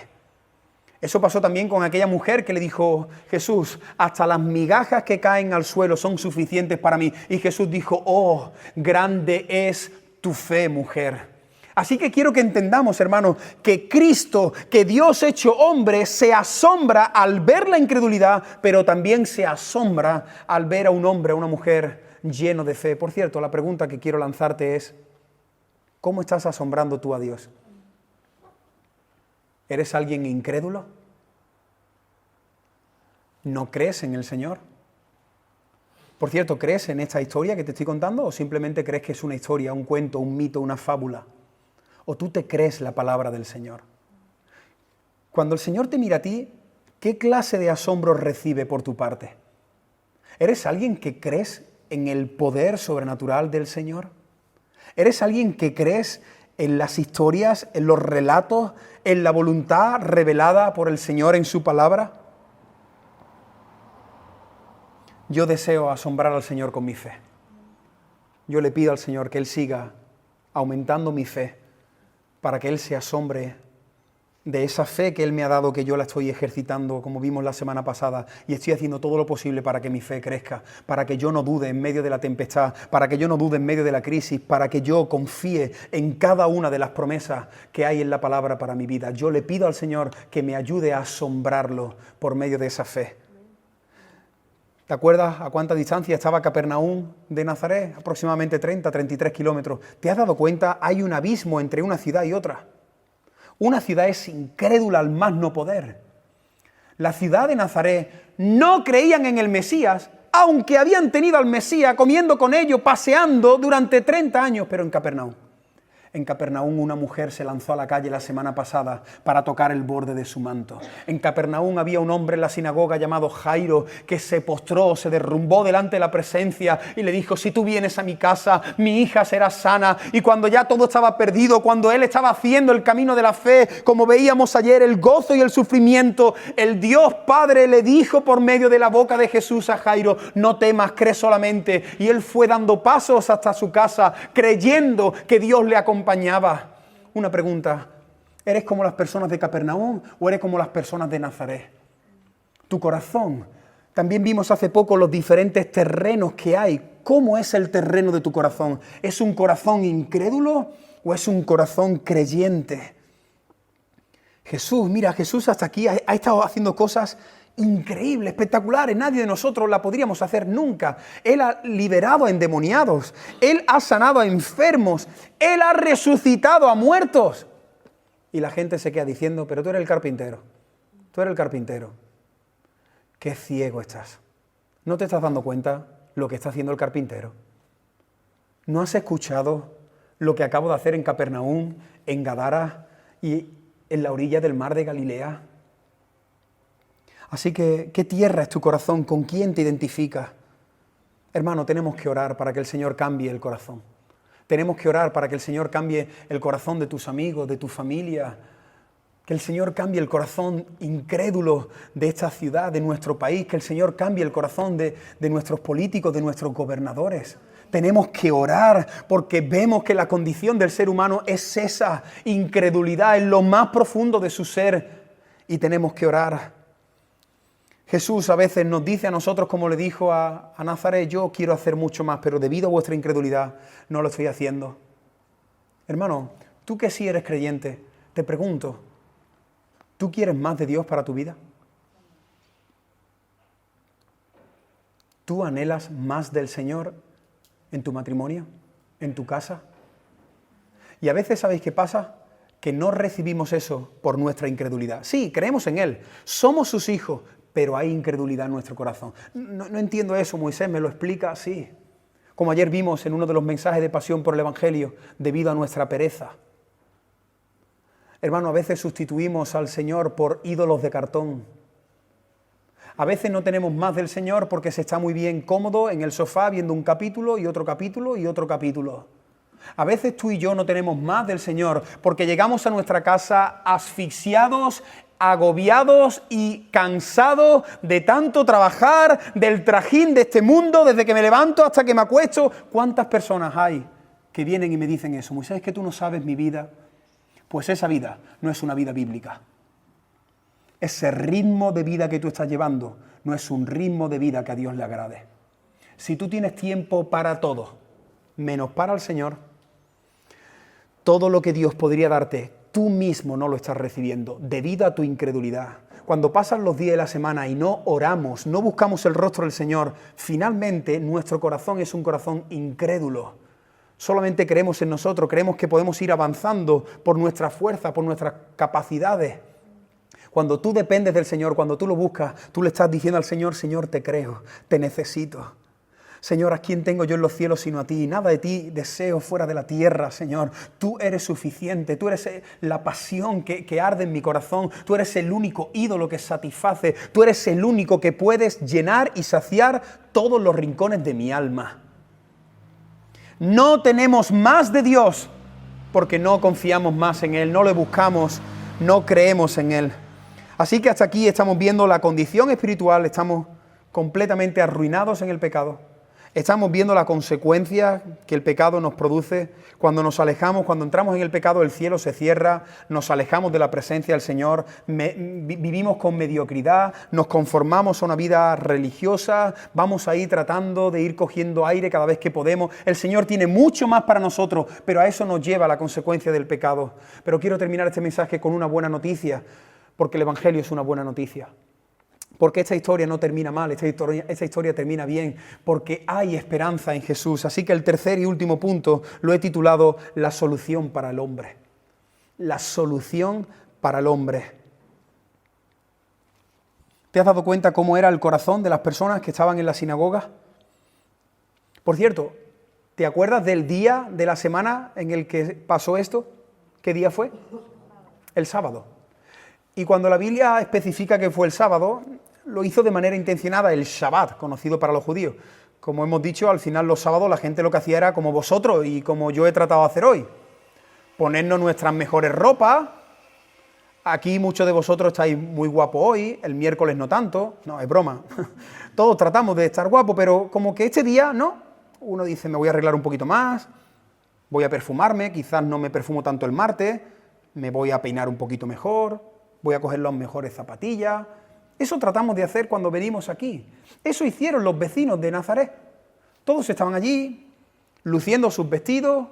Eso pasó también con aquella mujer que le dijo, Jesús, hasta las migajas que caen al suelo son suficientes para mí. Y Jesús dijo, oh, grande es tu fe, mujer. Así que quiero que entendamos, hermanos, que Cristo, que Dios hecho hombre, se asombra al ver la incredulidad, pero también se asombra al ver a un hombre, a una mujer lleno de fe. Por cierto, la pregunta que quiero lanzarte es, ¿cómo estás asombrando tú a Dios? ¿Eres alguien incrédulo? ¿No crees en el Señor? Por cierto, ¿crees en esta historia que te estoy contando o simplemente crees que es una historia, un cuento, un mito, una fábula? ¿O tú te crees la palabra del Señor? Cuando el Señor te mira a ti, ¿qué clase de asombro recibe por tu parte? ¿Eres alguien que crees en el poder sobrenatural del Señor? ¿Eres alguien que crees en las historias, en los relatos, en la voluntad revelada por el Señor en su palabra? Yo deseo asombrar al Señor con mi fe. Yo le pido al Señor que Él siga aumentando mi fe para que Él se asombre de esa fe que Él me ha dado, que yo la estoy ejercitando, como vimos la semana pasada, y estoy haciendo todo lo posible para que mi fe crezca, para que yo no dude en medio de la tempestad, para que yo no dude en medio de la crisis, para que yo confíe en cada una de las promesas que hay en la palabra para mi vida. Yo le pido al Señor que me ayude a asombrarlo por medio de esa fe. ¿Te acuerdas a cuánta distancia estaba Capernaum de Nazaret? Aproximadamente 30, 33 kilómetros. ¿Te has dado cuenta? Hay un abismo entre una ciudad y otra. Una ciudad es incrédula al más no poder. La ciudad de Nazaret no creían en el Mesías, aunque habían tenido al Mesías comiendo con ellos, paseando durante 30 años, pero en Capernaum. En Capernaum una mujer se lanzó a la calle la semana pasada para tocar el borde de su manto. En Capernaum había un hombre en la sinagoga llamado Jairo que se postró, se derrumbó delante de la presencia y le dijo: si tú vienes a mi casa, mi hija será sana. Y cuando ya todo estaba perdido, cuando él estaba haciendo el camino de la fe, como veíamos ayer, el gozo y el sufrimiento, el Dios Padre le dijo por medio de la boca de Jesús a Jairo: no temas, cree solamente. Y él fue dando pasos hasta su casa, creyendo que Dios le acompañaba. Una pregunta: ¿eres como las personas de Capernaum o eres como las personas de Nazaret? Tu corazón. También vimos hace poco los diferentes terrenos que hay. ¿Cómo es el terreno de tu corazón? ¿Es un corazón incrédulo o es un corazón creyente? Jesús, mira, Jesús hasta aquí ha estado haciendo cosas increíble, espectaculares, nadie de nosotros la podríamos hacer nunca. Él ha liberado a endemoniados, Él ha sanado a enfermos, Él ha resucitado a muertos. Y la gente se queda diciendo: pero tú eres el carpintero, tú eres el carpintero. Qué ciego estás. ¿No te estás dando cuenta lo que está haciendo el carpintero? ¿No has escuchado lo que acabo de hacer en Capernaum, en Gadara y en la orilla del mar de Galilea? Así que, ¿qué tierra es tu corazón? ¿Con quién te identificas? Hermano, tenemos que orar para que el Señor cambie el corazón. Tenemos que orar para que el Señor cambie el corazón de tus amigos, de tu familia. Que el Señor cambie el corazón incrédulo de esta ciudad, de nuestro país. Que el Señor cambie el corazón de nuestros políticos, de nuestros gobernadores. Tenemos que orar porque vemos que la condición del ser humano es esa incredulidad en lo más profundo de su ser. Y tenemos que orar. Jesús a veces nos dice a nosotros, como le dijo a Nazaret: yo quiero hacer mucho más, pero debido a vuestra incredulidad no lo estoy haciendo. Hermano, tú que sí eres creyente, te pregunto, ¿tú quieres más de Dios para tu vida? ¿Tú anhelas más del Señor en tu matrimonio, en tu casa? Y a veces, ¿sabéis qué pasa? Que no recibimos eso por nuestra incredulidad. Sí, creemos en Él, somos sus hijos, pero hay incredulidad en nuestro corazón. No entiendo eso, Moisés me lo explica así. Como ayer vimos en uno de los mensajes de pasión por el Evangelio, debido a nuestra pereza. Hermano, a veces sustituimos al Señor por ídolos de cartón. A veces no tenemos más del Señor porque se está muy bien cómodo en el sofá viendo un capítulo y otro capítulo y otro capítulo. A veces tú y yo no tenemos más del Señor porque llegamos a nuestra casa asfixiados, agobiados y cansados de tanto trabajar, del trajín de este mundo, desde que me levanto hasta que me acuesto. ¿Cuántas personas hay que vienen y me dicen eso? Moisés, es que tú no sabes mi vida. Pues esa vida no es una vida bíblica. Ese ritmo de vida que tú estás llevando no es un ritmo de vida que a Dios le agrade. Si tú tienes tiempo para todo, menos para el Señor, todo lo que Dios podría darte, tú mismo no lo estás recibiendo debido a tu incredulidad. cuando pasan los días de la semana y no oramos, no buscamos el rostro del Señor, finalmente nuestro corazón es un corazón incrédulo. Solamente creemos en nosotros, creemos que podemos ir avanzando por nuestra fuerza, por nuestras capacidades. Cuando tú dependes del Señor, cuando tú lo buscas, tú le estás diciendo al Señor, Señor, te creo, te necesito. Señor, ¿a quién tengo yo en los cielos sino a ti? Nada de ti deseo fuera de la tierra, Señor. Tú eres suficiente, tú eres la pasión que arde en mi corazón, tú eres el único ídolo que satisface, tú eres el único que puedes llenar y saciar todos los rincones de mi alma. No tenemos más de Dios porque no confiamos más en Él, no le buscamos, no creemos en Él. Así que hasta aquí estamos viendo la condición espiritual, estamos completamente arruinados en el pecado. Estamos viendo la consecuencia que el pecado nos produce cuando nos alejamos, cuando entramos en el pecado el cielo se cierra, nos alejamos de la presencia del Señor, vivimos con mediocridad, nos conformamos a una vida religiosa, vamos ahí tratando de ir cogiendo aire cada vez que podemos. El Señor tiene mucho más para nosotros, pero a eso nos lleva la consecuencia del pecado. Pero quiero terminar este mensaje con una buena noticia, porque el Evangelio es una buena noticia. Porque esta historia no termina mal, esta historia termina bien, porque hay esperanza en Jesús. Así que el tercer y último punto lo he titulado La solución para el hombre. La solución para el hombre. ¿Te has dado cuenta cómo era el corazón de las personas que estaban en la sinagoga? Por cierto, ¿te acuerdas del día de la semana en el que pasó esto? ¿Qué día fue? El sábado. Y cuando la Biblia especifica que fue el sábado, lo hizo de manera intencionada, el Shabbat, conocido para los judíos. Como hemos dicho, al final los sábados la gente lo que hacía era como vosotros y como yo he tratado de hacer hoy. Ponernos nuestras mejores ropas. Aquí muchos de vosotros estáis muy guapos hoy, el miércoles no tanto. No, es broma. Todos tratamos de estar guapos, pero como que este día, ¿no? Uno dice, me voy a arreglar un poquito más, voy a perfumarme, quizás no me perfumo tanto el martes, me voy a peinar un poquito mejor, voy a coger las mejores zapatillas. Eso tratamos de hacer cuando venimos aquí. Eso hicieron los vecinos de Nazaret. Todos estaban allí, luciendo sus vestidos.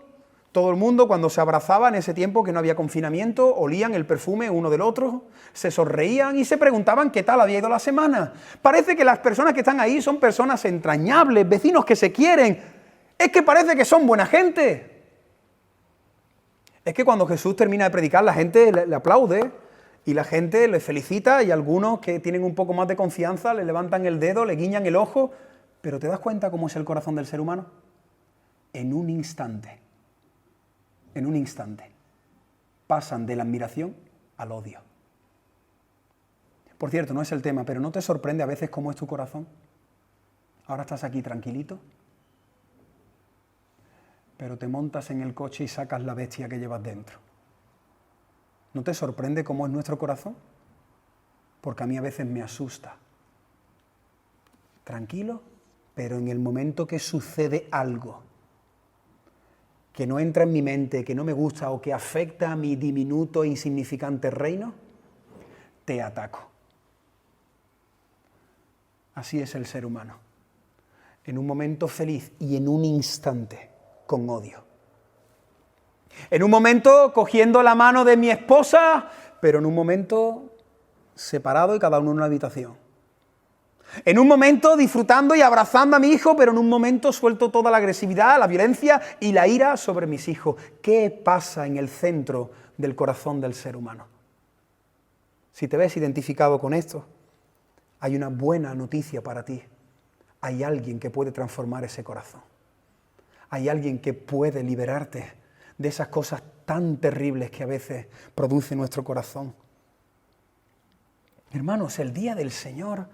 Todo el mundo, cuando se abrazaba en ese tiempo que no había confinamiento, olían el perfume uno del otro, se sonreían y se preguntaban qué tal había ido la semana. Parece que las personas que están ahí son personas entrañables, vecinos que se quieren. Es que parece que son buena gente. Es que cuando Jesús termina de predicar, la gente le aplaude. Y la gente le felicita y algunos que tienen un poco más de confianza le levantan el dedo, le guiñan el ojo, pero ¿te das cuenta cómo es el corazón del ser humano? En un instante, pasan de la admiración al odio. Por cierto, no es el tema, pero ¿no te sorprende a veces cómo es tu corazón? Ahora estás aquí tranquilito, pero te montas en el coche y sacas la bestia que llevas dentro. ¿No te sorprende cómo es nuestro corazón? Porque a mí a veces me asusta. Tranquilo, pero en el momento que sucede algo que no entra en mi mente, que no me gusta o que afecta a mi diminuto e insignificante reino, te ataco. Así es el ser humano. En un momento feliz y en un instante con odio. En un momento cogiendo la mano de mi esposa, pero en un momento separado y cada uno en una habitación. En un momento disfrutando y abrazando a mi hijo, pero en un momento suelto toda la agresividad, la violencia y la ira sobre mis hijos. ¿Qué pasa en el centro del corazón del ser humano? Si te ves identificado con esto, hay una buena noticia para ti. Hay alguien que puede transformar ese corazón. Hay alguien que puede liberarte de esas cosas tan terribles que a veces produce nuestro corazón. Hermanos, el día del Señor,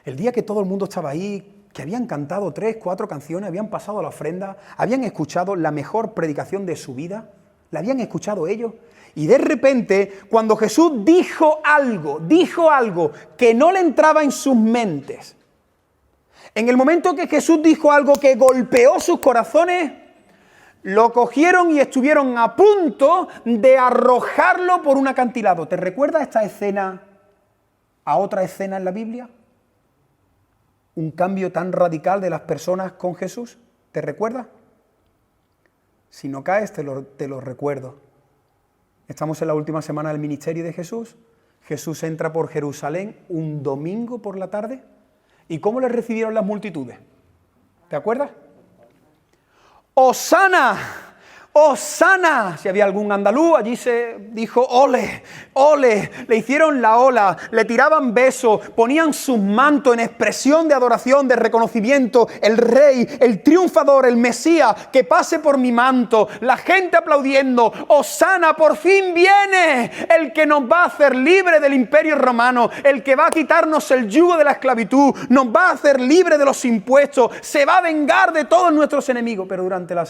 el día que todo el mundo estaba ahí, que habían cantado 3, 4 canciones, habían pasado la ofrenda, habían escuchado la mejor predicación de su vida, la habían escuchado ellos, y de repente, cuando Jesús dijo algo que no le entraba en sus mentes, en el momento que Jesús dijo algo que golpeó sus corazones, lo cogieron y estuvieron a punto de arrojarlo por un acantilado. ¿Te recuerda esta escena a otra escena en la Biblia? Un cambio tan radical de las personas con Jesús. ¿Te recuerda? Si no caes, te lo recuerdo. Estamos en la última semana del ministerio de Jesús. Jesús entra por Jerusalén un domingo por la tarde. ¿Y cómo le recibieron las multitudes? ¿Te acuerdas? ¡Hosana! ¡Hosana! Si había algún andaluz, allí se dijo ¡ole! ¡Ole! Le hicieron la ola, le tiraban besos, ponían sus mantos en expresión de adoración, de reconocimiento. El rey, el triunfador, el Mesías, que pase por mi manto. La gente aplaudiendo. ¡Hosana! ¡Por fin viene! El que nos va a hacer libre del imperio romano, el que va a quitarnos el yugo de la esclavitud, nos va a hacer libre de los impuestos, se va a vengar de todos nuestros enemigos. Pero durante la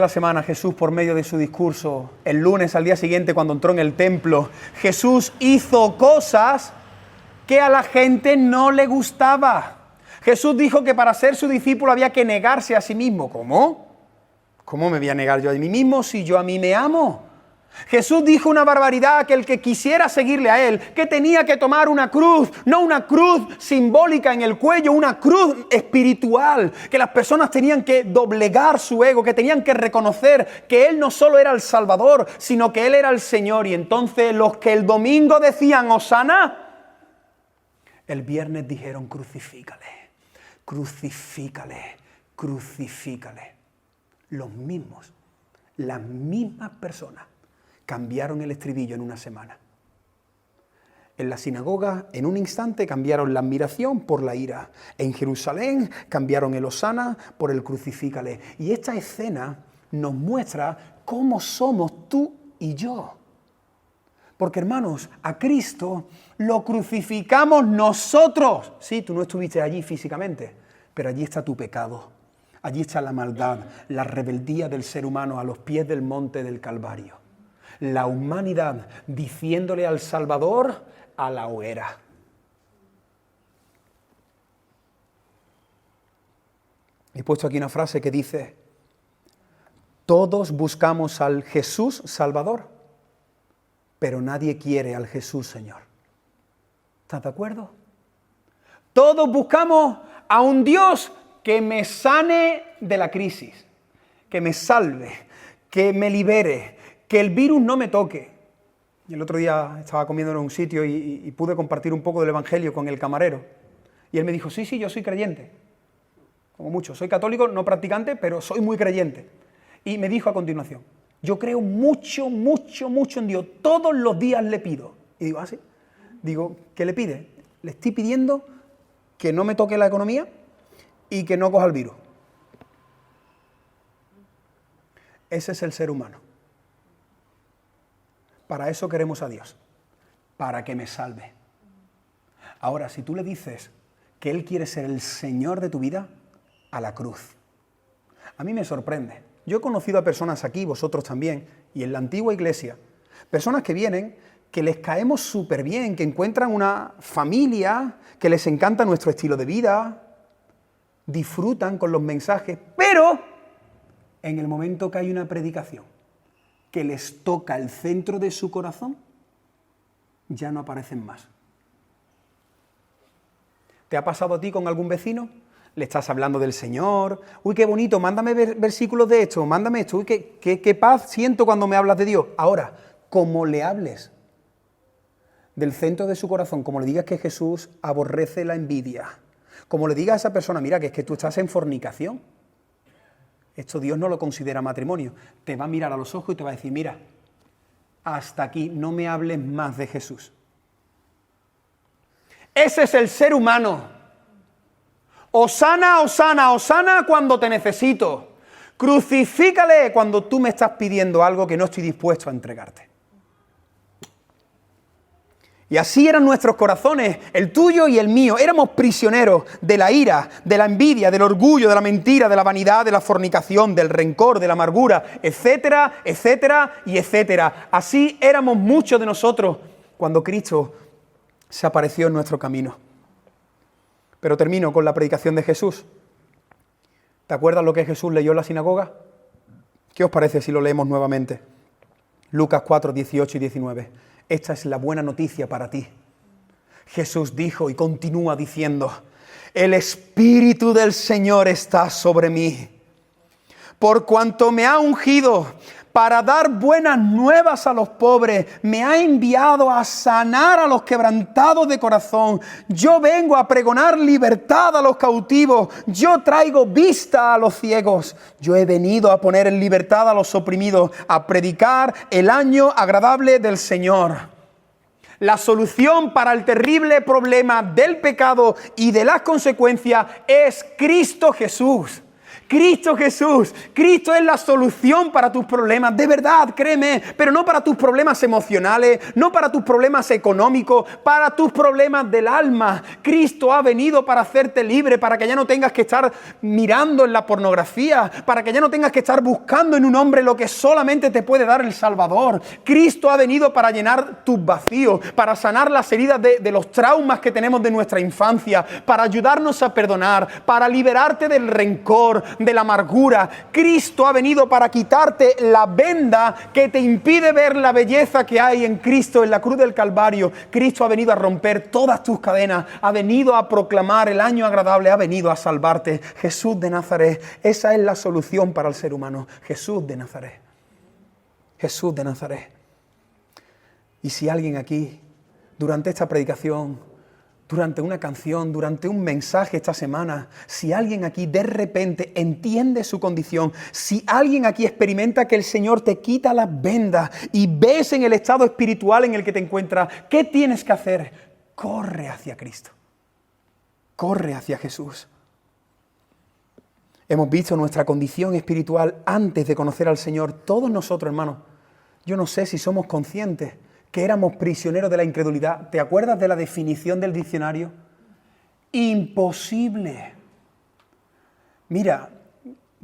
semana Jesús, por medio de su discurso, el lunes al día siguiente cuando entró en el templo, Jesús hizo cosas que a la gente no le gustaba. Jesús dijo que para ser su discípulo había que negarse a sí mismo. ¿Cómo? ¿Cómo me voy a negar yo a mí mismo si yo a mí me amo? Jesús dijo una barbaridad, que el que quisiera seguirle a Él, que tenía que tomar una cruz, no una cruz simbólica en el cuello, una cruz espiritual, que las personas tenían que doblegar su ego, que tenían que reconocer que Él no solo era el Salvador, sino que Él era el Señor. Y entonces los que el domingo decían Hosana, el viernes dijeron crucifícale, crucifícale, crucifícale. Los mismos, las mismas personas cambiaron el estribillo en una semana. En la sinagoga, en un instante, cambiaron la admiración por la ira. En Jerusalén, cambiaron el hosana por el crucifícale. Y esta escena nos muestra cómo somos tú y yo. Porque, hermanos, a Cristo lo crucificamos nosotros. Sí, tú no estuviste allí físicamente, pero allí está tu pecado. Allí está la maldad, la rebeldía del ser humano a los pies del monte del Calvario. La humanidad diciéndole al Salvador a la hoguera. He puesto aquí una frase que dice: todos buscamos al Jesús Salvador, pero nadie quiere al Jesús Señor. ¿Estás de acuerdo? Todos buscamos a un Dios que me sane de la crisis, que me salve, que me libere, que el virus no me toque. Y el otro día estaba comiendo en un sitio y pude compartir un poco del Evangelio con el camarero. Y él me dijo, sí, yo soy creyente. Como mucho, soy católico, no practicante, pero soy muy creyente. Y me dijo a continuación, yo creo mucho, mucho, mucho en Dios. Todos los días le pido. Y digo, ¿ah, sí? Digo, ¿qué le pide? Le estoy pidiendo que no me toque la economía y que no coja el virus. Ese es el ser humano. Para eso queremos a Dios, para que me salve. Ahora, si tú le dices que Él quiere ser el Señor de tu vida, a la cruz. A mí me sorprende. Yo he conocido a personas aquí, vosotros también, y en la antigua iglesia, personas que vienen, que les caemos súper bien, que encuentran una familia, que les encanta nuestro estilo de vida, disfrutan con los mensajes, pero en el momento que hay una predicación que les toca el centro de su corazón, ya no aparecen más. ¿Te ha pasado a ti con algún vecino? Le estás hablando del Señor. Uy, qué bonito, mándame versículos de esto, mándame esto. Uy, qué paz siento cuando me hablas de Dios. Ahora, como le hables del centro de su corazón, como le digas que Jesús aborrece la envidia, como le digas a esa persona, mira, que es que tú estás en fornicación, esto Dios no lo considera matrimonio, te va a mirar a los ojos y te va a decir, mira, hasta aquí, no me hables más de Jesús. Ese es el ser humano. Hosana, hosana, hosana cuando te necesito. Crucifícale cuando tú me estás pidiendo algo que no estoy dispuesto a entregarte. Y así eran nuestros corazones, el tuyo y el mío. Éramos prisioneros de la ira, de la envidia, del orgullo, de la mentira, de la vanidad, de la fornicación, del rencor, de la amargura, etcétera, etcétera y etcétera. Así éramos muchos de nosotros cuando Cristo se apareció en nuestro camino. Pero termino con la predicación de Jesús. ¿Te acuerdas lo que Jesús leyó en la sinagoga? ¿Qué os parece si lo leemos nuevamente? Lucas 4, 18 y 19. Esta es la buena noticia para ti. Jesús dijo y continúa diciendo, el Espíritu del Señor está sobre mí, por cuanto me ha ungido para dar buenas nuevas a los pobres. Me ha enviado a sanar a los quebrantados de corazón. Yo vengo a pregonar libertad a los cautivos. Yo traigo vista a los ciegos. Yo he venido a poner en libertad a los oprimidos, a predicar el año agradable del Señor. La solución para el terrible problema del pecado y de las consecuencias es Cristo Jesús. Cristo Jesús. Cristo es la solución para tus problemas, de verdad, créeme, pero no para tus problemas emocionales, no para tus problemas económicos, para tus problemas del alma. Cristo ha venido para hacerte libre, para que ya no tengas que estar mirando en la pornografía, para que ya no tengas que estar buscando en un hombre lo que solamente te puede dar el Salvador. Cristo ha venido para llenar tus vacíos, para sanar las heridas de los traumas que tenemos de nuestra infancia, para ayudarnos a perdonar, para liberarte del rencor, de la amargura. Cristo ha venido para quitarte la venda que te impide ver la belleza que hay en Cristo en la cruz del Calvario. Cristo ha venido a romper todas tus cadenas, ha venido a proclamar el año agradable, ha venido a salvarte. Jesús de Nazaret, esa es la solución para el ser humano. Jesús de Nazaret. Jesús de Nazaret. Y si alguien aquí, durante esta predicación, durante una canción, durante un mensaje esta semana, si alguien aquí de repente entiende su condición, si alguien aquí experimenta que el Señor te quita las vendas y ves en el estado espiritual en el que te encuentras, ¿qué tienes que hacer? Corre hacia Cristo. Corre hacia Jesús. Hemos visto nuestra condición espiritual antes de conocer al Señor. Todos nosotros, hermanos, yo no sé si somos conscientes que éramos prisioneros de la incredulidad. ¿Te acuerdas de la definición del diccionario? Imposible. Mira,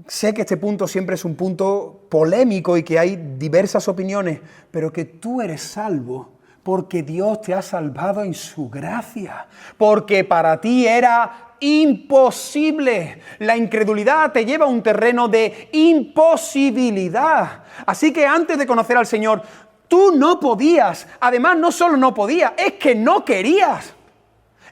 sé que este punto siempre es un punto polémico y que hay diversas opiniones, pero que tú eres salvo porque Dios te ha salvado en su gracia, porque para ti era imposible. La incredulidad te lleva a un terreno de imposibilidad. Así que antes de conocer al Señor, tú no podías. Además, no solo no podías, es que no querías.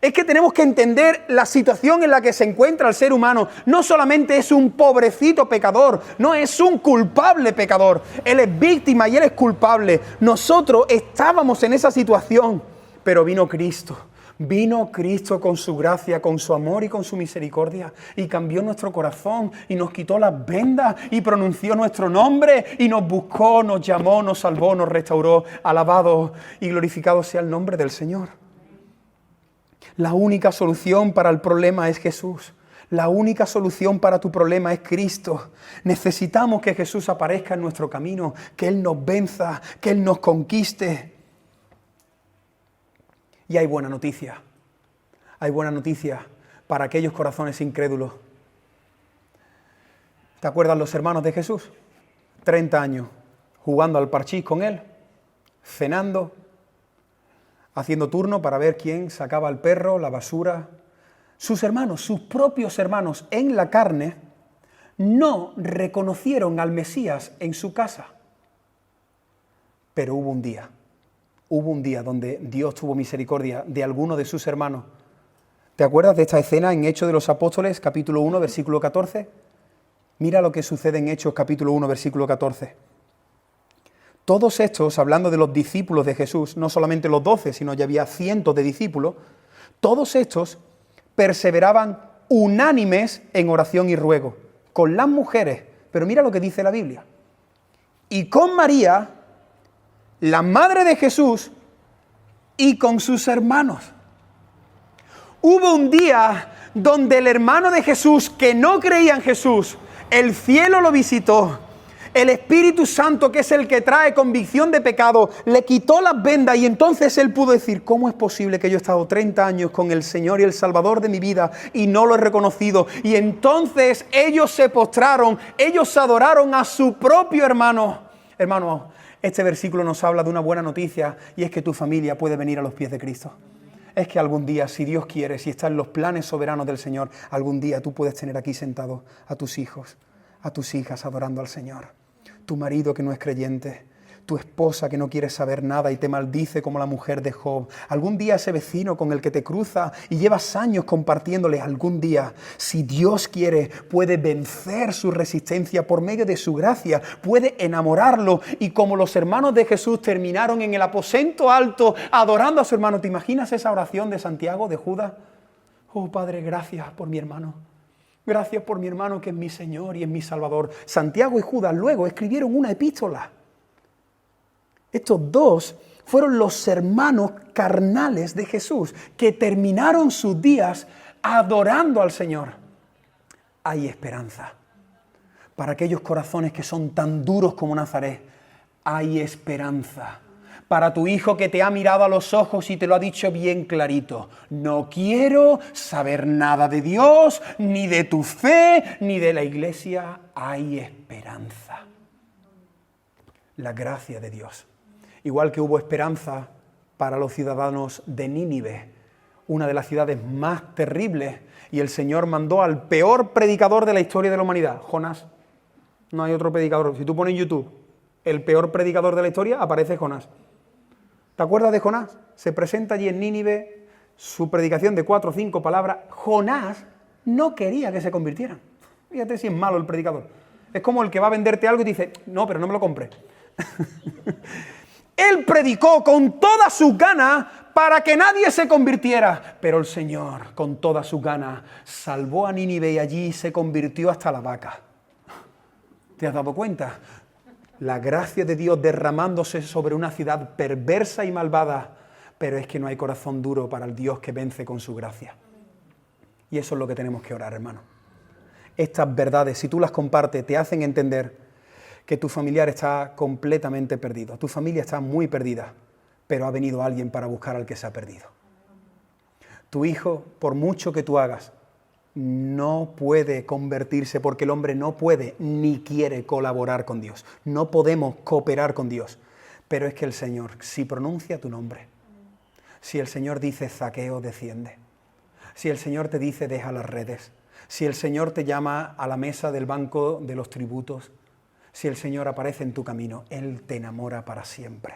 Es que tenemos que entender la situación en la que se encuentra el ser humano. No solamente es un pobrecito pecador, no es un culpable pecador. Él es víctima y él es culpable. Nosotros estábamos en esa situación, pero vino Cristo. Vino Cristo con su gracia, con su amor y con su misericordia y cambió nuestro corazón y nos quitó las vendas y pronunció nuestro nombre y nos buscó, nos llamó, nos salvó, nos restauró. Alabado y glorificado sea el nombre del Señor. La única solución para el problema es Jesús. La única solución para tu problema es Cristo. Necesitamos que Jesús aparezca en nuestro camino, que Él nos venza, que Él nos conquiste. Y hay buena noticia. Hay buena noticia para aquellos corazones incrédulos. ¿Te acuerdas los hermanos de Jesús? 30 años jugando al parchís con Él, cenando, haciendo turno para ver quién sacaba al perro, la basura. Sus hermanos, sus propios hermanos en la carne, no reconocieron al Mesías en su casa. Pero hubo un día donde Dios tuvo misericordia de alguno de sus hermanos. ¿Te acuerdas de esta escena en Hechos de los Apóstoles, capítulo 1, versículo 14? Mira lo que sucede en Hechos, capítulo 1, versículo 14. Todos estos, hablando de los discípulos de Jesús, no solamente los 12, sino ya había cientos de discípulos, todos estos perseveraban unánimes en oración y ruego, con las mujeres. Pero mira lo que dice la Biblia. Y con María, la madre de Jesús, y con sus hermanos. Hubo un día donde el hermano de Jesús, que no creía en Jesús, el cielo lo visitó. El Espíritu Santo, que es el que trae convicción de pecado, le quitó las vendas y entonces él pudo decir: ¿cómo es posible que yo he estado 30 años con el Señor y el Salvador de mi vida y no lo he reconocido? Y entonces ellos se postraron, ellos adoraron a su propio hermano. Hermano, este versículo nos habla de una buena noticia y es que tu familia puede venir a los pies de Cristo. Es que algún día, si Dios quiere, si está en los planes soberanos del Señor, algún día tú puedes tener aquí sentado a tus hijos, a tus hijas adorando al Señor. Tu marido que no es creyente, tu esposa que no quiere saber nada y te maldice como la mujer de Job. Algún día ese vecino con el que te cruza y llevas años compartiéndole, algún día, si Dios quiere, puede vencer su resistencia por medio de su gracia, puede enamorarlo. Y como los hermanos de Jesús terminaron en el aposento alto adorando a su hermano, ¿te imaginas esa oración de Santiago, de Judas? Oh Padre, gracias por mi hermano. Gracias por mi hermano que es mi Señor y es mi Salvador. Santiago y Judas luego escribieron una epístola. Estos dos fueron los hermanos carnales de Jesús que terminaron sus días adorando al Señor. Hay esperanza. Para aquellos corazones que son tan duros como Nazaret, hay esperanza. Para tu hijo que te ha mirado a los ojos y te lo ha dicho bien clarito, no quiero saber nada de Dios, ni de tu fe, ni de la iglesia, hay esperanza. La gracia de Dios. Igual que hubo esperanza para los ciudadanos de Nínive, una de las ciudades más terribles, y el Señor mandó al peor predicador de la historia de la humanidad, Jonás. No hay otro predicador. Si tú pones en YouTube el peor predicador de la historia, aparece Jonás. ¿Te acuerdas de Jonás? Se presenta allí en Nínive, su predicación de 4 o 5 palabras. Jonás no quería que se convirtieran. Fíjate si es malo el predicador. Es como el que va a venderte algo y dice, no, pero no me lo compres. Él predicó con todas sus ganas para que nadie se convirtiera. Pero el Señor, con todas sus ganas, salvó a Nínive y allí se convirtió hasta la vaca. ¿Te has dado cuenta? La gracia de Dios derramándose sobre una ciudad perversa y malvada, pero es que no hay corazón duro para el Dios que vence con su gracia. Y eso es lo que tenemos que orar, hermano. Estas verdades, si tú las compartes, te hacen entender que tu familiar está completamente perdido. Tu familia está muy perdida, pero ha venido alguien para buscar al que se ha perdido. Tu hijo, por mucho que tú hagas, no puede convertirse porque el hombre no puede ni quiere colaborar con Dios. No podemos cooperar con Dios. Pero es que el Señor, si pronuncia tu nombre, si el Señor dice Zaqueo, desciende, si el Señor te dice deja las redes, si el Señor te llama a la mesa del banco de los tributos, si el Señor aparece en tu camino, Él te enamora para siempre.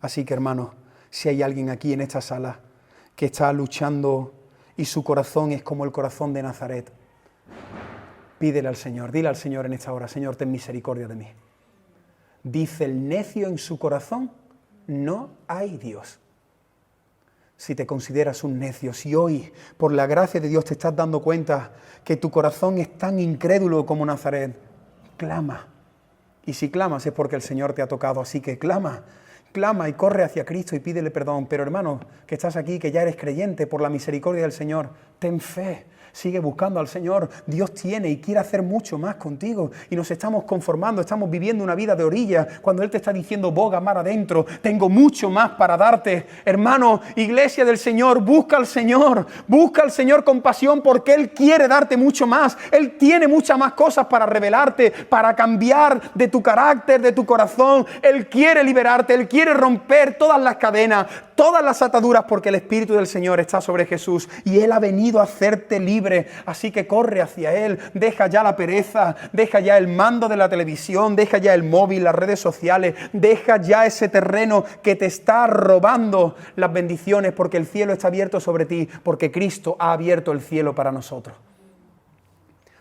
Así que, hermanos, si hay alguien aquí en esta sala que está luchando y su corazón es como el corazón de Nazaret, pídele al Señor, dile al Señor en esta hora, Señor, ten misericordia de mí. Dice el necio en su corazón, no hay Dios. Si te consideras un necio, si hoy, por la gracia de Dios, te estás dando cuenta que tu corazón es tan incrédulo como Nazaret, clama. Y si clamas es porque el Señor te ha tocado, así que clama. Clama y corre hacia Cristo y pídele perdón. Pero hermano, que estás aquí, que ya eres creyente, por la misericordia del Señor, ten fe. Sigue buscando al Señor. Dios tiene y quiere hacer mucho más contigo. Y nos estamos conformando, estamos viviendo una vida de orilla, cuando Él te está diciendo, boga mar adentro, tengo mucho más para darte. Hermano, iglesia del Señor, busca al Señor con pasión, porque Él quiere darte mucho más. Él tiene muchas más cosas para revelarte, para cambiar de tu carácter, de tu corazón. Él quiere liberarte, Él quiere romper todas las cadenas, todas las ataduras, porque el Espíritu del Señor está sobre Jesús y Él ha venido a hacerte libre. Así que corre hacia Él, deja ya la pereza, deja ya el mando de la televisión, deja ya el móvil, las redes sociales, deja ya ese terreno que te está robando las bendiciones, porque el cielo está abierto sobre ti, porque Cristo ha abierto el cielo para nosotros.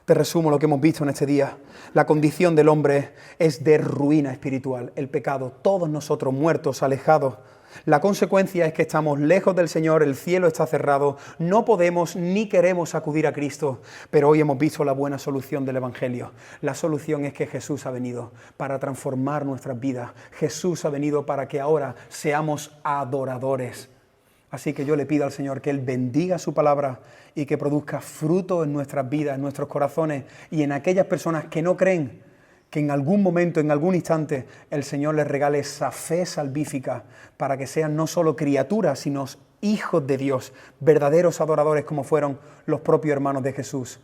Te resumo lo que hemos visto en este día. La condición del hombre es de ruina espiritual, el pecado, todos nosotros muertos, alejados. La consecuencia es que estamos lejos del Señor, el cielo está cerrado, no podemos ni queremos acudir a Cristo, pero hoy hemos visto la buena solución del Evangelio. La solución es que Jesús ha venido para transformar nuestras vidas. Jesús ha venido para que ahora seamos adoradores. Así que yo le pido al Señor que Él bendiga su palabra y que produzca fruto en nuestras vidas, en nuestros corazones y en aquellas personas que no creen, que en algún momento, en algún instante, el Señor les regale esa fe salvífica para que sean no solo criaturas, sino hijos de Dios, verdaderos adoradores como fueron los propios hermanos de Jesús.